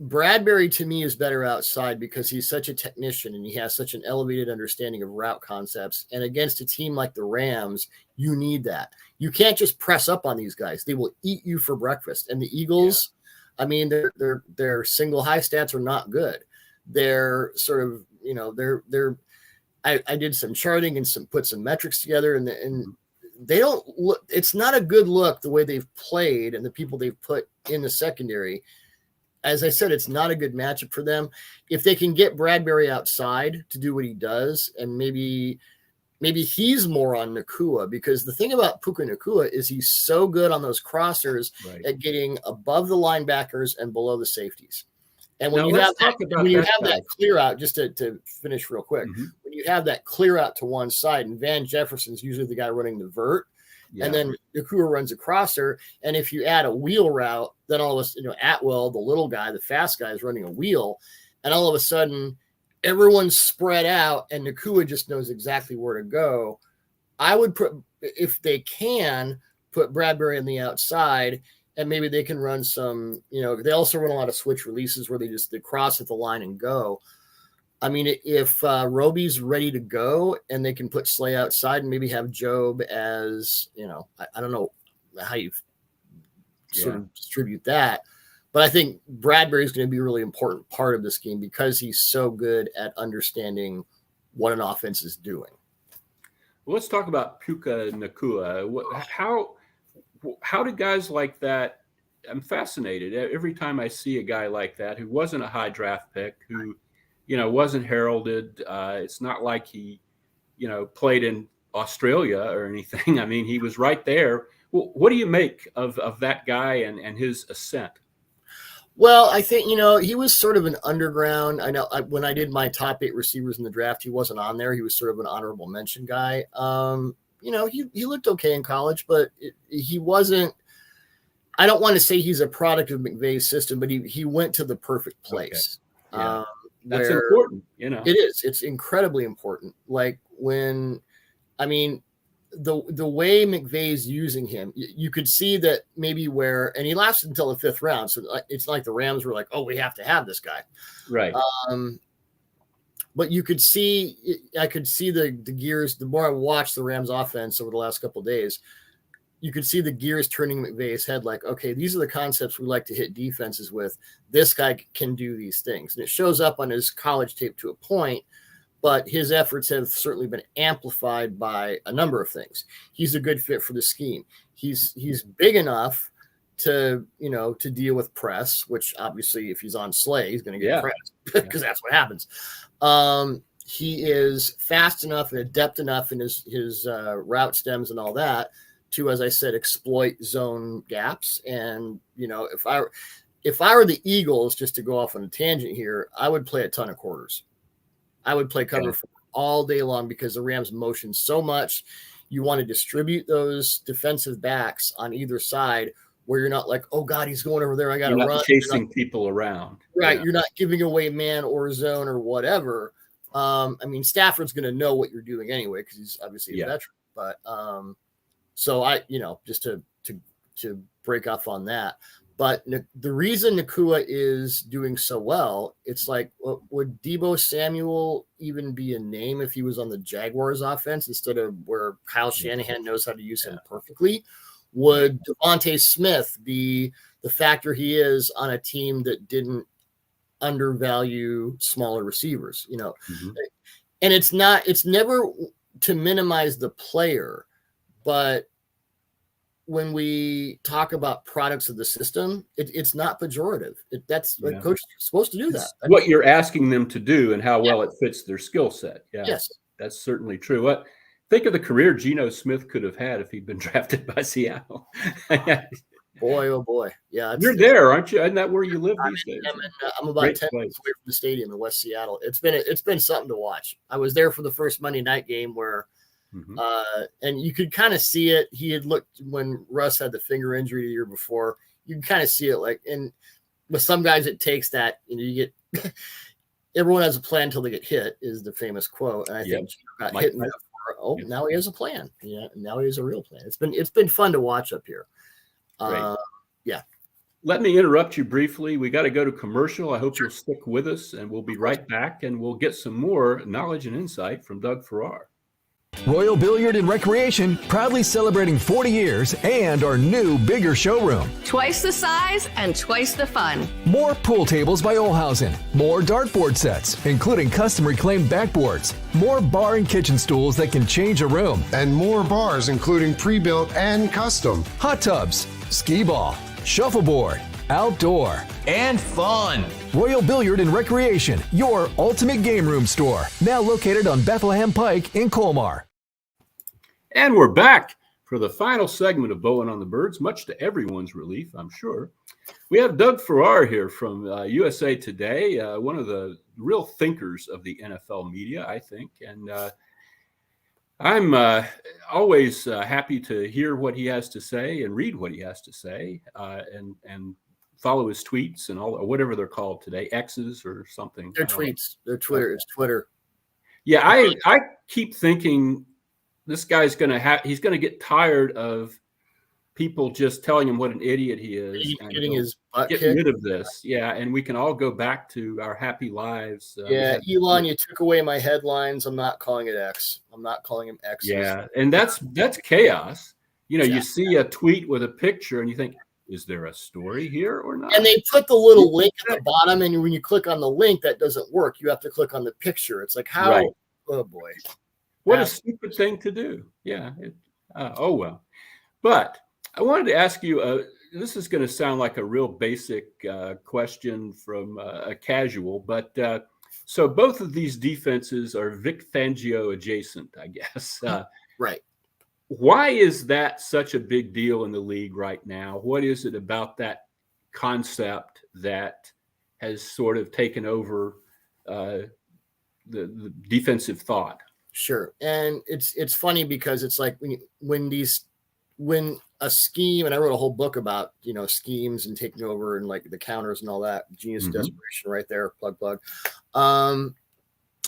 Bradbury, to me, is better outside because he's such a technician and he has such an elevated understanding of route concepts. And against a team like the Rams, you need that. You can't just press up on these guys. They will eat you for breakfast. And the Eagles, I mean, their single high stats are not good. They're sort of, I did some charting and put some metrics together, and they don't look, it's not a good look the way they've played and the people they've put in the secondary. As I said, it's not a good matchup for them. If they can get Bradbury outside to do what he does, and maybe he's more on Nacua, because the thing about Puka Nacua is he's so good on those crossers at getting above the linebackers and below the safeties. And when you have that clear out, just to finish real quick, when you have that clear out to one side, and Van Jefferson's usually the guy running the vert, and then Nacua runs a crosser, and if you add a wheel route, then all of a sudden, Atwell, the little guy, the fast guy, is running a wheel, and all of a sudden, everyone's spread out, and Nacua just knows exactly where to go. I would put, if they can, put Bradbury on the outside, and maybe they can run some, they also run a lot of switch releases where they cross at the line and go. I mean, if Roby's ready to go and they can put Slay outside and maybe have Job as, I don't know how you sort of distribute that. But I think Bradbury is going to be a really important part of this game because he's so good at understanding what an offense is doing. Well, let's talk about Puka Nacua. How do guys like that? I'm fascinated every time I see a guy like that who wasn't a high draft pick, who wasn't heralded. It's not like he, played in Australia or anything. I mean, he was right there. Well, what do you make of that guy and his ascent? Well, I think, he was sort of an underground. I know when I did my top 8 receivers in the draft, he wasn't on there. He was sort of an honorable mention guy. He looked okay in college, but he wasn't. I don't want to say he's a product of McVay's system, but he went to the perfect place. Okay. Yeah. That's important, It is. It's incredibly important. Like the way McVay's using him, you could see that maybe and he lasted until the 5th round. So it's like the Rams were like, oh, we have to have this guy. Right. But I could see the gears, the more I watched the Rams offense over the last couple of days, you could see the gears turning McVay's head like, okay, these are the concepts we like to hit defenses with. This guy can do these things. And it shows up on his college tape to a point, but his efforts have certainly been amplified by a number of things. He's a good fit for the scheme. He's big enough to deal with press, which obviously if he's on Slay, he's going to get pressed because that's what happens. He is fast enough and adept enough in his route stems and all that to, as I said, exploit zone gaps. And, if I were the Eagles, just to go off on a tangent here, I would play a ton of quarters. I would play cover for all day long because the Rams motion so much. You want to distribute those defensive backs on either side where you're not like, oh God, he's going over there. I got to run. Chasing people around. Right. Yeah. You're not giving away man or zone or whatever. I mean, Stafford's going to know what you're doing anyway because he's obviously a veteran. But so I, just to break off on that. But the reason Nacua is doing so well, it's like, would Deebo Samuel even be a name if he was on the Jaguars offense instead of where Kyle Shanahan knows how to use him perfectly? Would Devontae Smith be the factor he is on a team that didn't undervalue smaller receivers? And it's never to minimize the player, but when we talk about products of the system, it's not pejorative. That's what coach is supposed to do. That what you're asking them to do and how well it fits their skill set. Yeah, yes, that's certainly true. What think of the career Geno Smith could have had if he'd been drafted by Seattle. Boy, oh boy, yeah, you're there, aren't you? Isn't that where you live these days? I'm about 10 minutes away from the stadium in West Seattle. It's been something to watch. I was there for the first Monday night game where. And you could kind of see it. He had looked when Russ had the finger injury the year before. You can kind of see it and with some guys, it takes that, you get everyone has a plan until they get hit is the famous quote. And I think Gino got hit. Now he has a plan. Yeah. Now he has a real plan. It's been fun to watch up here. Let me interrupt you briefly. We got to go to commercial. I hope you'll stick with us and we'll be right back and we'll get some more knowledge and insight from Doug Farrar. Royal Billiard and Recreation, proudly celebrating 40 years and our new, bigger showroom. Twice the size and twice the fun. More pool tables by Olhausen. More dartboard sets, including custom reclaimed backboards. More bar and kitchen stools that can change a room. And more bars, including pre-built and custom. Hot tubs, skee ball, shuffleboard, outdoor, and fun. Royal Billiard and Recreation, your ultimate game room store. Now located on Bethlehem Pike in Colmar. And we're back for the final segment of Bowen on the Birds, much to everyone's relief, I'm sure. We have Doug Farrar here from USA Today, one of the real thinkers of the NFL media, I think. And I'm always happy to hear what he has to say and read what he has to say and follow his tweets and all, or whatever they're called today, X's or something. They're tweets. They're Twitter. It's Twitter. Yeah, I keep thinking this guy's he's going to get tired of people just telling him what an idiot he is. Getting his butt kicked. Rid of this. Yeah, and we can all go back to our happy lives. Elon, you took away my headlines. I'm not calling it X. I'm not calling him X. Yeah, and that's chaos. You see a tweet with a picture and you think, is there a story here or not? And they put the little link at the bottom, and when you click on the link, that doesn't work. You have to click on the picture. It's like, how? Right. Oh, boy. What a stupid thing to do. Yeah. Oh, well. But I wanted to ask you, this is going to sound like a real basic question from a casual, but so both of these defenses are Vic Fangio adjacent, I guess. Right. Why is that such a big deal in the league right now? What is it about that concept that has sort of taken over the defensive thought? Sure. And it's funny because it's like when a scheme, and I wrote a whole book about, schemes and taking over and like the counters and all that, genius desperation right there, plug.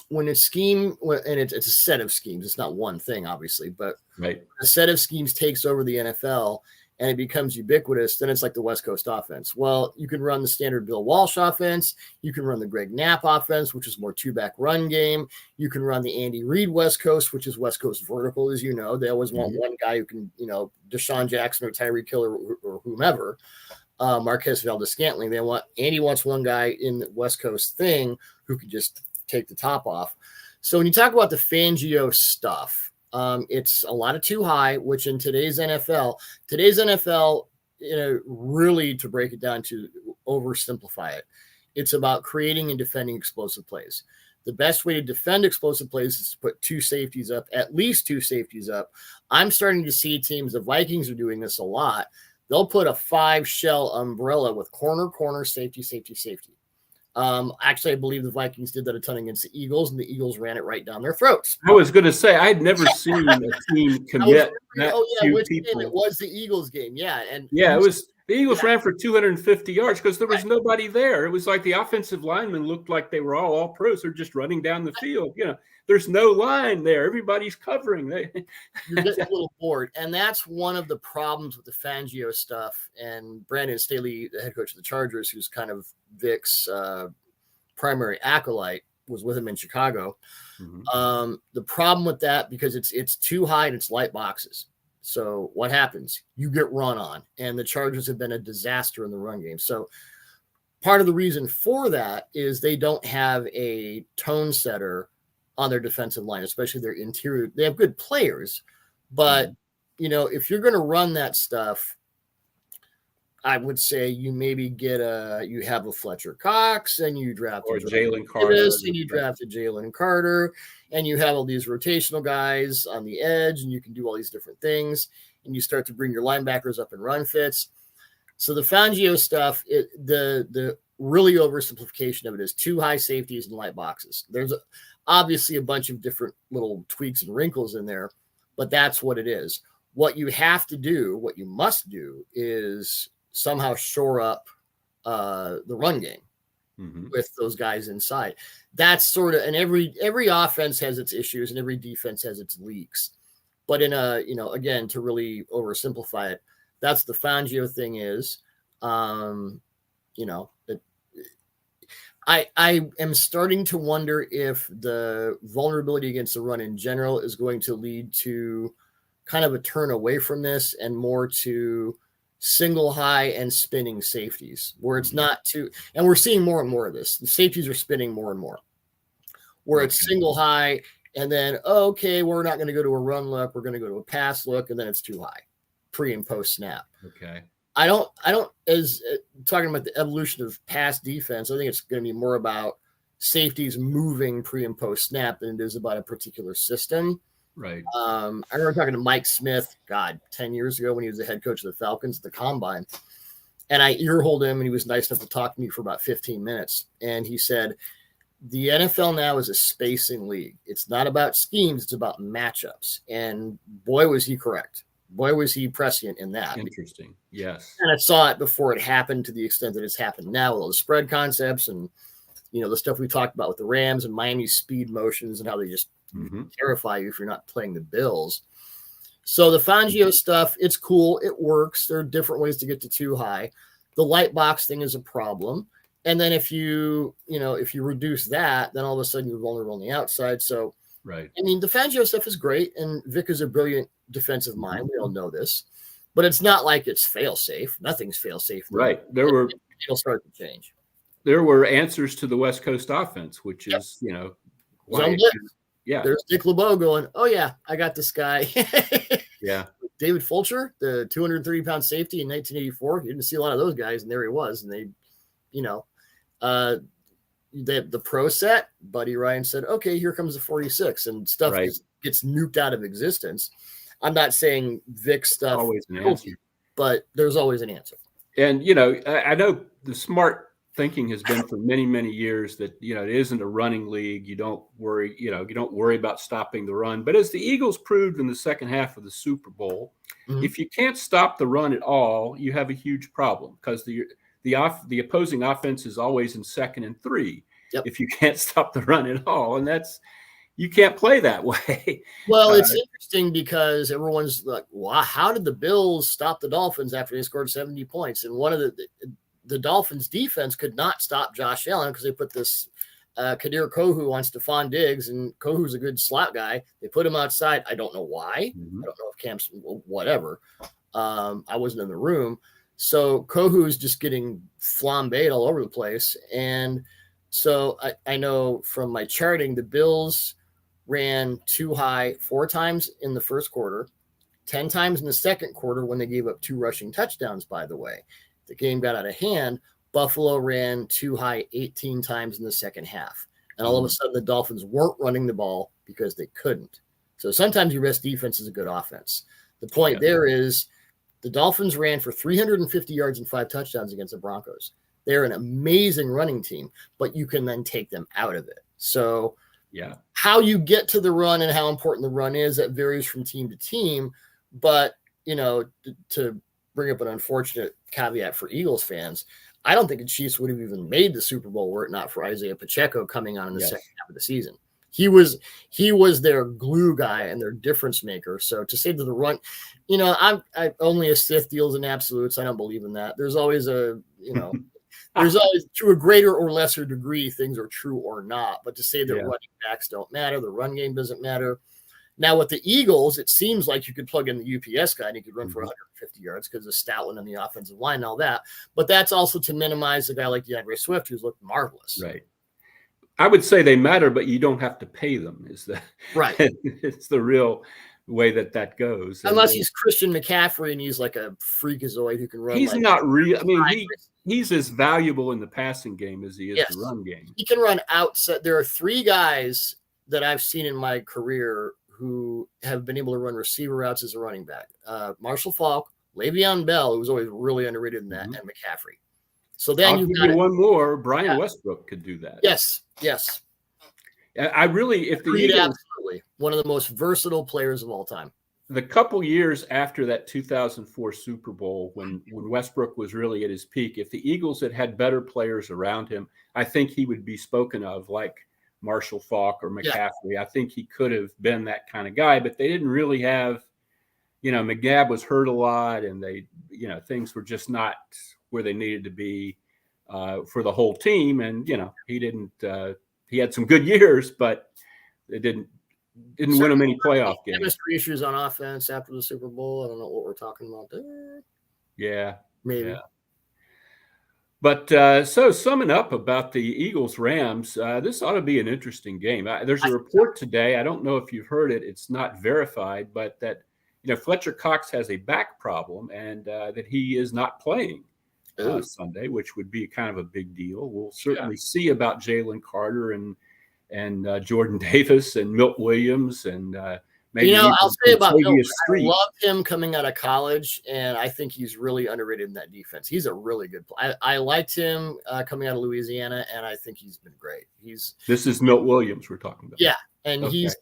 When a scheme, and it's a set of schemes, it's not one thing, obviously, but a set of schemes takes over the NFL and it becomes ubiquitous, then it's like the West Coast offense. Well, you can run the standard Bill Walsh offense. You can run the Greg Knapp offense, which is more two-back run game. You can run the Andy Reid West Coast, which is West Coast vertical, as you know. They always want one guy who can, Deshaun Jackson or Tyreek Hill or whomever, Marquez Valdes-Scantling. Andy wants one guy in the West Coast thing who can just take the top off. So when you talk about the Fangio stuff, it's a lot of too high, which in today's NFL, really to break it down to oversimplify it, it's about creating and defending explosive plays. The best way to defend explosive plays is to put at least two safeties up. I'm starting to see teams, the Vikings are doing this a lot. They'll put a 5-shell umbrella with corner, safety. Actually, I believe the Vikings did that a ton against the Eagles, and the Eagles ran it right down their throats. I was going to say, I'd never seen a team commit that few people. Game? It was the Eagles game, yeah. And yeah, it The Eagles ran for 250 yards because there was nobody there. It was like the offensive linemen looked like they were all pros. They're just running down the field. There's no line there. Everybody's covering. You're getting a little bored. And that's one of the problems with the Fangio stuff. And Brandon Staley, the head coach of the Chargers, who's kind of Vic's primary acolyte, was with him in Chicago. Mm-hmm. The problem with that, because it's too high and it's light boxes. So what happens? You get run on, and the Chargers have been a disaster in the run game. So part of the reason for that is they don't have a tone setter on their defensive line, especially their interior. They have good players, but if you're going to run that stuff, I would say you maybe you have a Fletcher Cox and you draft or Jalen Carter, and you draft a Jalen Carter, and you have all these rotational guys on the edge, and you can do all these different things, and you start to bring your linebackers up in run fits. So the Fangio stuff, the really oversimplification of it is too high safeties and light boxes. There's obviously a bunch of different little tweaks and wrinkles in there, but that's what it is. What you have to do, what you must do, is somehow shore up the run game with those guys inside. That's sort of, and every offense has its issues and every defense has its leaks. But in again, to really oversimplify it, that's the Fangio thing is, I am starting to wonder if the vulnerability against the run in general is going to lead to kind of a turn away from this and more to single high and spinning safeties, where it's not too, and we're seeing more and more of this. The safeties are spinning more and more, where it's single high, and then, okay, we're not going to go to a run look, we're going to go to a pass look, and then it's too high, pre and post snap. Okay. I don't, as talking about the evolution of pass defense, I think it's going to be more about safeties moving pre and post snap than it is about a particular system. Right. I remember talking to Mike Smith, 10 years ago when he was the head coach of the Falcons at the Combine. And I earholed him, and he was nice enough to talk to me for about 15 minutes. And he said, the NFL now is a spacing league. It's not about schemes. It's about matchups. And boy, was he correct. Boy, was he prescient in that. Interesting. Yes. And I saw it before it happened to the extent that it's happened now with all the spread concepts and, the stuff we talked about with the Rams and Miami's speed motions and how they just terrify you if you're not playing the Bills. So the Fangio stuff, it's cool. It works. There are different ways to get to too high. The light box thing is a problem. And then if you reduce that, then all of a sudden you're vulnerable on the outside. So, right. I mean, the Fangio stuff is great. And Vic is a brilliant defensive mind. We all know this, but it's not like it's fail safe. Nothing's fail safe. Right. It'll start to change. There were answers to the West Coast offense, which is, why there's Dick LeBeau going, oh yeah, I got this guy. Yeah. David Fulcher, the 230-pound safety in 1984. You didn't see a lot of those guys, and there he was. And they, the pro set, Buddy Ryan said, okay, here comes the 46, and stuff gets nuked out of existence. I'm not saying Vic stuff, always an answer, but there's always an answer. And, I know the smart thinking has been for many, many years that, it isn't a running league. You don't worry, you don't worry about stopping the run. But as the Eagles proved in the second half of the Super Bowl, if you can't stop the run at all, you have a huge problem because the opposing offense is always in 2nd and 3. Yep. If you can't stop the run at all, and you can't play that way. Well, it's interesting because everyone's like, wow, how did the Bills stop the Dolphins after they scored 70 points? And one of the Dolphins defense could not stop Josh Allen because they put this Kadir Kohu on Stephon Diggs, and Kohu's a good slot guy. They put him outside. I don't know why. I don't know if Camp's whatever. I wasn't in the room. So Kohu is just getting flambéed all over the place. And so I know from my charting, the Bills ran too high 4 times in the first quarter, 10 times in the second quarter when they gave up 2 rushing touchdowns, by the way. The game got out of hand. Buffalo ran too high 18 times in the second half. And all of a sudden, the Dolphins weren't running the ball because they couldn't. So sometimes your best defense is a good offense. The point there is the Dolphins ran for 350 yards and 5 touchdowns against the Broncos. They're an amazing running team, but you can then take them out of it. So how you get to the run and how important the run is, that varies from team to team. But, to bring up an unfortunate caveat for Eagles fans. I don't think the Chiefs would have even made the Super Bowl were it not for Isaiah Pacheco coming on in the second half of the season. He was their glue guy and their difference maker. So to say to the run, I'm only a Sith deals in absolutes. I don't believe in that. There's always there's always, to a greater or lesser degree, things are true or not. But to say that running backs don't matter, the run game doesn't matter. Now with the Eagles, it seems like you could plug in the UPS guy and he could run for 150 yards because of Stoutland and the offensive line and all that. But that's also to minimize a guy like DeAndre Swift, who's looked marvelous. Right. I would say they matter, but you don't have to pay them. Is the right? It's the real way that goes. Unless he's Christian McCaffrey and he's like a freakazoid who can run. He's not real. I mean, he's as valuable in the passing game as he is the run game. He can run outside. There are 3 guys that I've seen in my career who have been able to run receiver routes as a running back. Marshall Faulk, Le'Veon Bell, who was always really underrated in that, and McCaffrey. So then I'll give you one more. Brian Westbrook could do that. Yes. I really, if the Eagles, absolutely one of the most versatile players of all time. The couple years after that 2004 Super Bowl, when Westbrook was really at his peak, if the Eagles had better players around him, I think he would be spoken of like Marshall Faulk or McCaffrey. I think he could have been that kind of guy, but they didn't really have, McNabb was hurt a lot, and they, things were just not where they needed to be for the whole team. And, he didn't, he had some good years, but it didn't win him any playoff games. Chemistry issues on offense after the Super Bowl. I don't know what we're talking about there. Yeah. Maybe. Yeah. But so summing up about the Eagles-Rams, this ought to be an interesting game. There's a report today. I don't know if you've heard it. It's not verified, but that, Fletcher Cox has a back problem and that he is not playing Sunday, which would be kind of a big deal. We'll certainly see about Jalen Carter and Jordan Davis and Milt Williams and maybe I'll say about Milt, I Street. love him coming out of college, and I think he's really underrated in that defense. He's a really good player. I liked him coming out of Louisiana, and I think he's been great. This is Milt Williams we're talking about. Yeah, and he's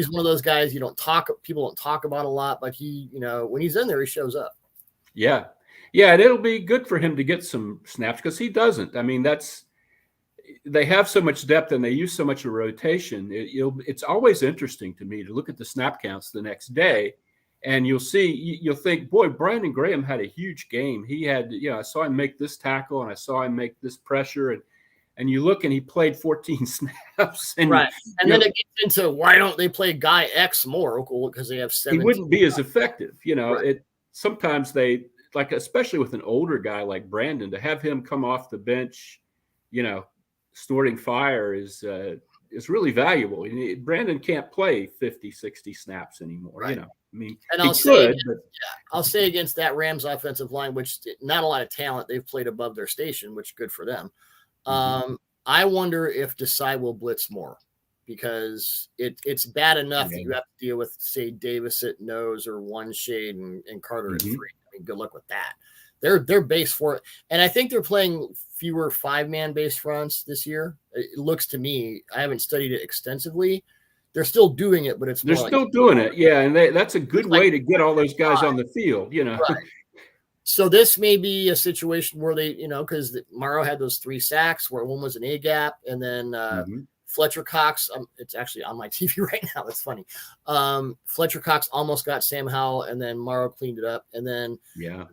one of those guys people don't talk about a lot, but he, when he's in there, he shows up. Yeah. Yeah, and it'll be good for him to get some snaps because he doesn't. I mean, they have so much depth and they use so much of rotation. It's always interesting to me to look at the snap counts the next day, and you'll think, boy, Brandon Graham had a huge game. He had, I saw him make this tackle and I saw him make this pressure, and you look and he played 14 snaps. And, right, and then it gets into why don't they play guy X more? Because they have 17. He wouldn't be as effective, Right. Sometimes they like, especially with an older guy like Brandon, to have him come off the bench, snorting fire is really valuable. Brandon can't play 50, 60 snaps anymore. Right. I mean, and I'll say against that Rams offensive line, which not a lot of talent, they've played above their station, which good for them. I wonder if Desai will blitz more because it's bad enough that you have to deal with, say, Davis at nose or one shade and Carter at 3. I mean, good luck with that. They're based for it. And I think they're playing fewer 5-man base fronts this year. It looks to me, I haven't studied it extensively. They're still doing it, but they're still doing it. Yeah. And that's a good way to get all those guys on the field, Right. So this may be a situation where they, because Morrow had those 3 sacks where one was an A gap, and then Fletcher Cox, it's actually on my TV right now. It's funny. Fletcher Cox almost got Sam Howell, and then Morrow cleaned it up. And then the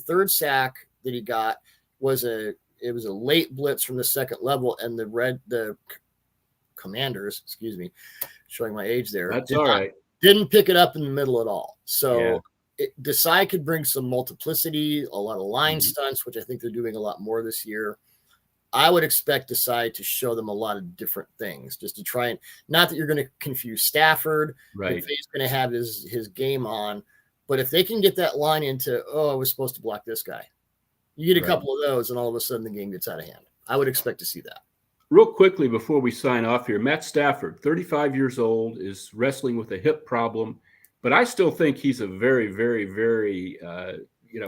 third sack that he got was a late blitz from the second level, and the Commanders, showing my age there. That's all right. Didn't pick it up in the middle at all. So Desai could bring some multiplicity, a lot of line stunts, which I think they're doing a lot more this year. I would expect Desai to show them a lot of different things, just to try and not that you're going to confuse Stafford. Right. He's going to have his game on, but if they can get that line into, I was supposed to block this guy, you get a couple of those, and all of a sudden the game gets out of hand. I would expect to see that. Real quickly before we sign off here, Matt Stafford, 35 years old, is wrestling with a hip problem, but I still think he's a very, very, very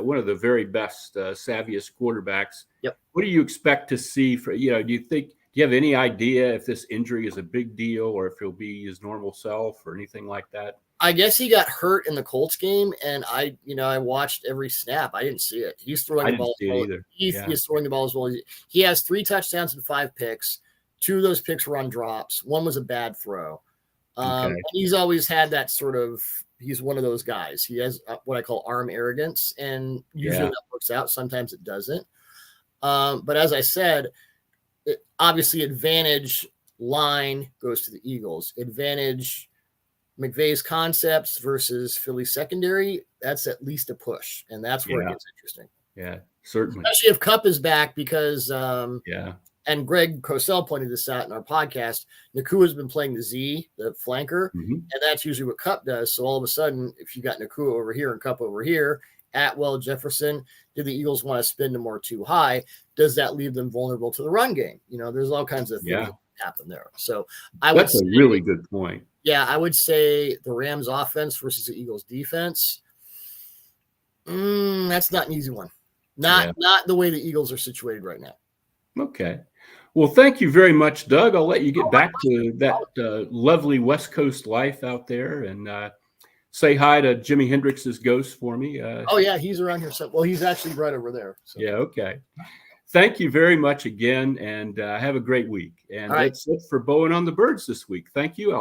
one of the very best, savviest quarterbacks. Yep. What do you expect to see do you have any idea if this injury is a big deal or if he'll be his normal self or anything like that? I guess he got hurt in the Colts game, and I watched every snap. I didn't see it. He's throwing the ball. He's throwing the ball as well. He has 3 touchdowns and 5 picks. 2 of those picks were on drops. 1 was a bad throw. And he's always had that sort of. He's one of those guys. He has what I call arm arrogance, and usually that works out. Sometimes it doesn't. But as I said, obviously advantage line goes to the Eagles. Advantage McVay's concepts versus Philly secondary, that's at least a push, and that's where it gets interesting. Yeah, certainly. Especially if Kupp is back because and Greg Cosell pointed this out in our podcast, Nakua has been playing the Z, the flanker, and that's usually what Kupp does. So all of a sudden, if you got Nakua over here and Kupp over here, Atwell, Jefferson, do the Eagles want to spin them more too high? Does that leave them vulnerable to the run game? There's all kinds of things that happen there. So that's a really good point. Yeah, I would say the Rams offense versus the Eagles defense. That's not an easy one. Not the way the Eagles are situated right now. Okay. Well, thank you very much, Doug. I'll let you get back to that lovely West Coast life out there, and say hi to Jimi Hendrix's ghost for me. He's around here. Well, he's actually right over there. So. Yeah, okay. Thank you very much again, and have a great week. And that's it for Bowen on the Birds this week. Thank you, Al.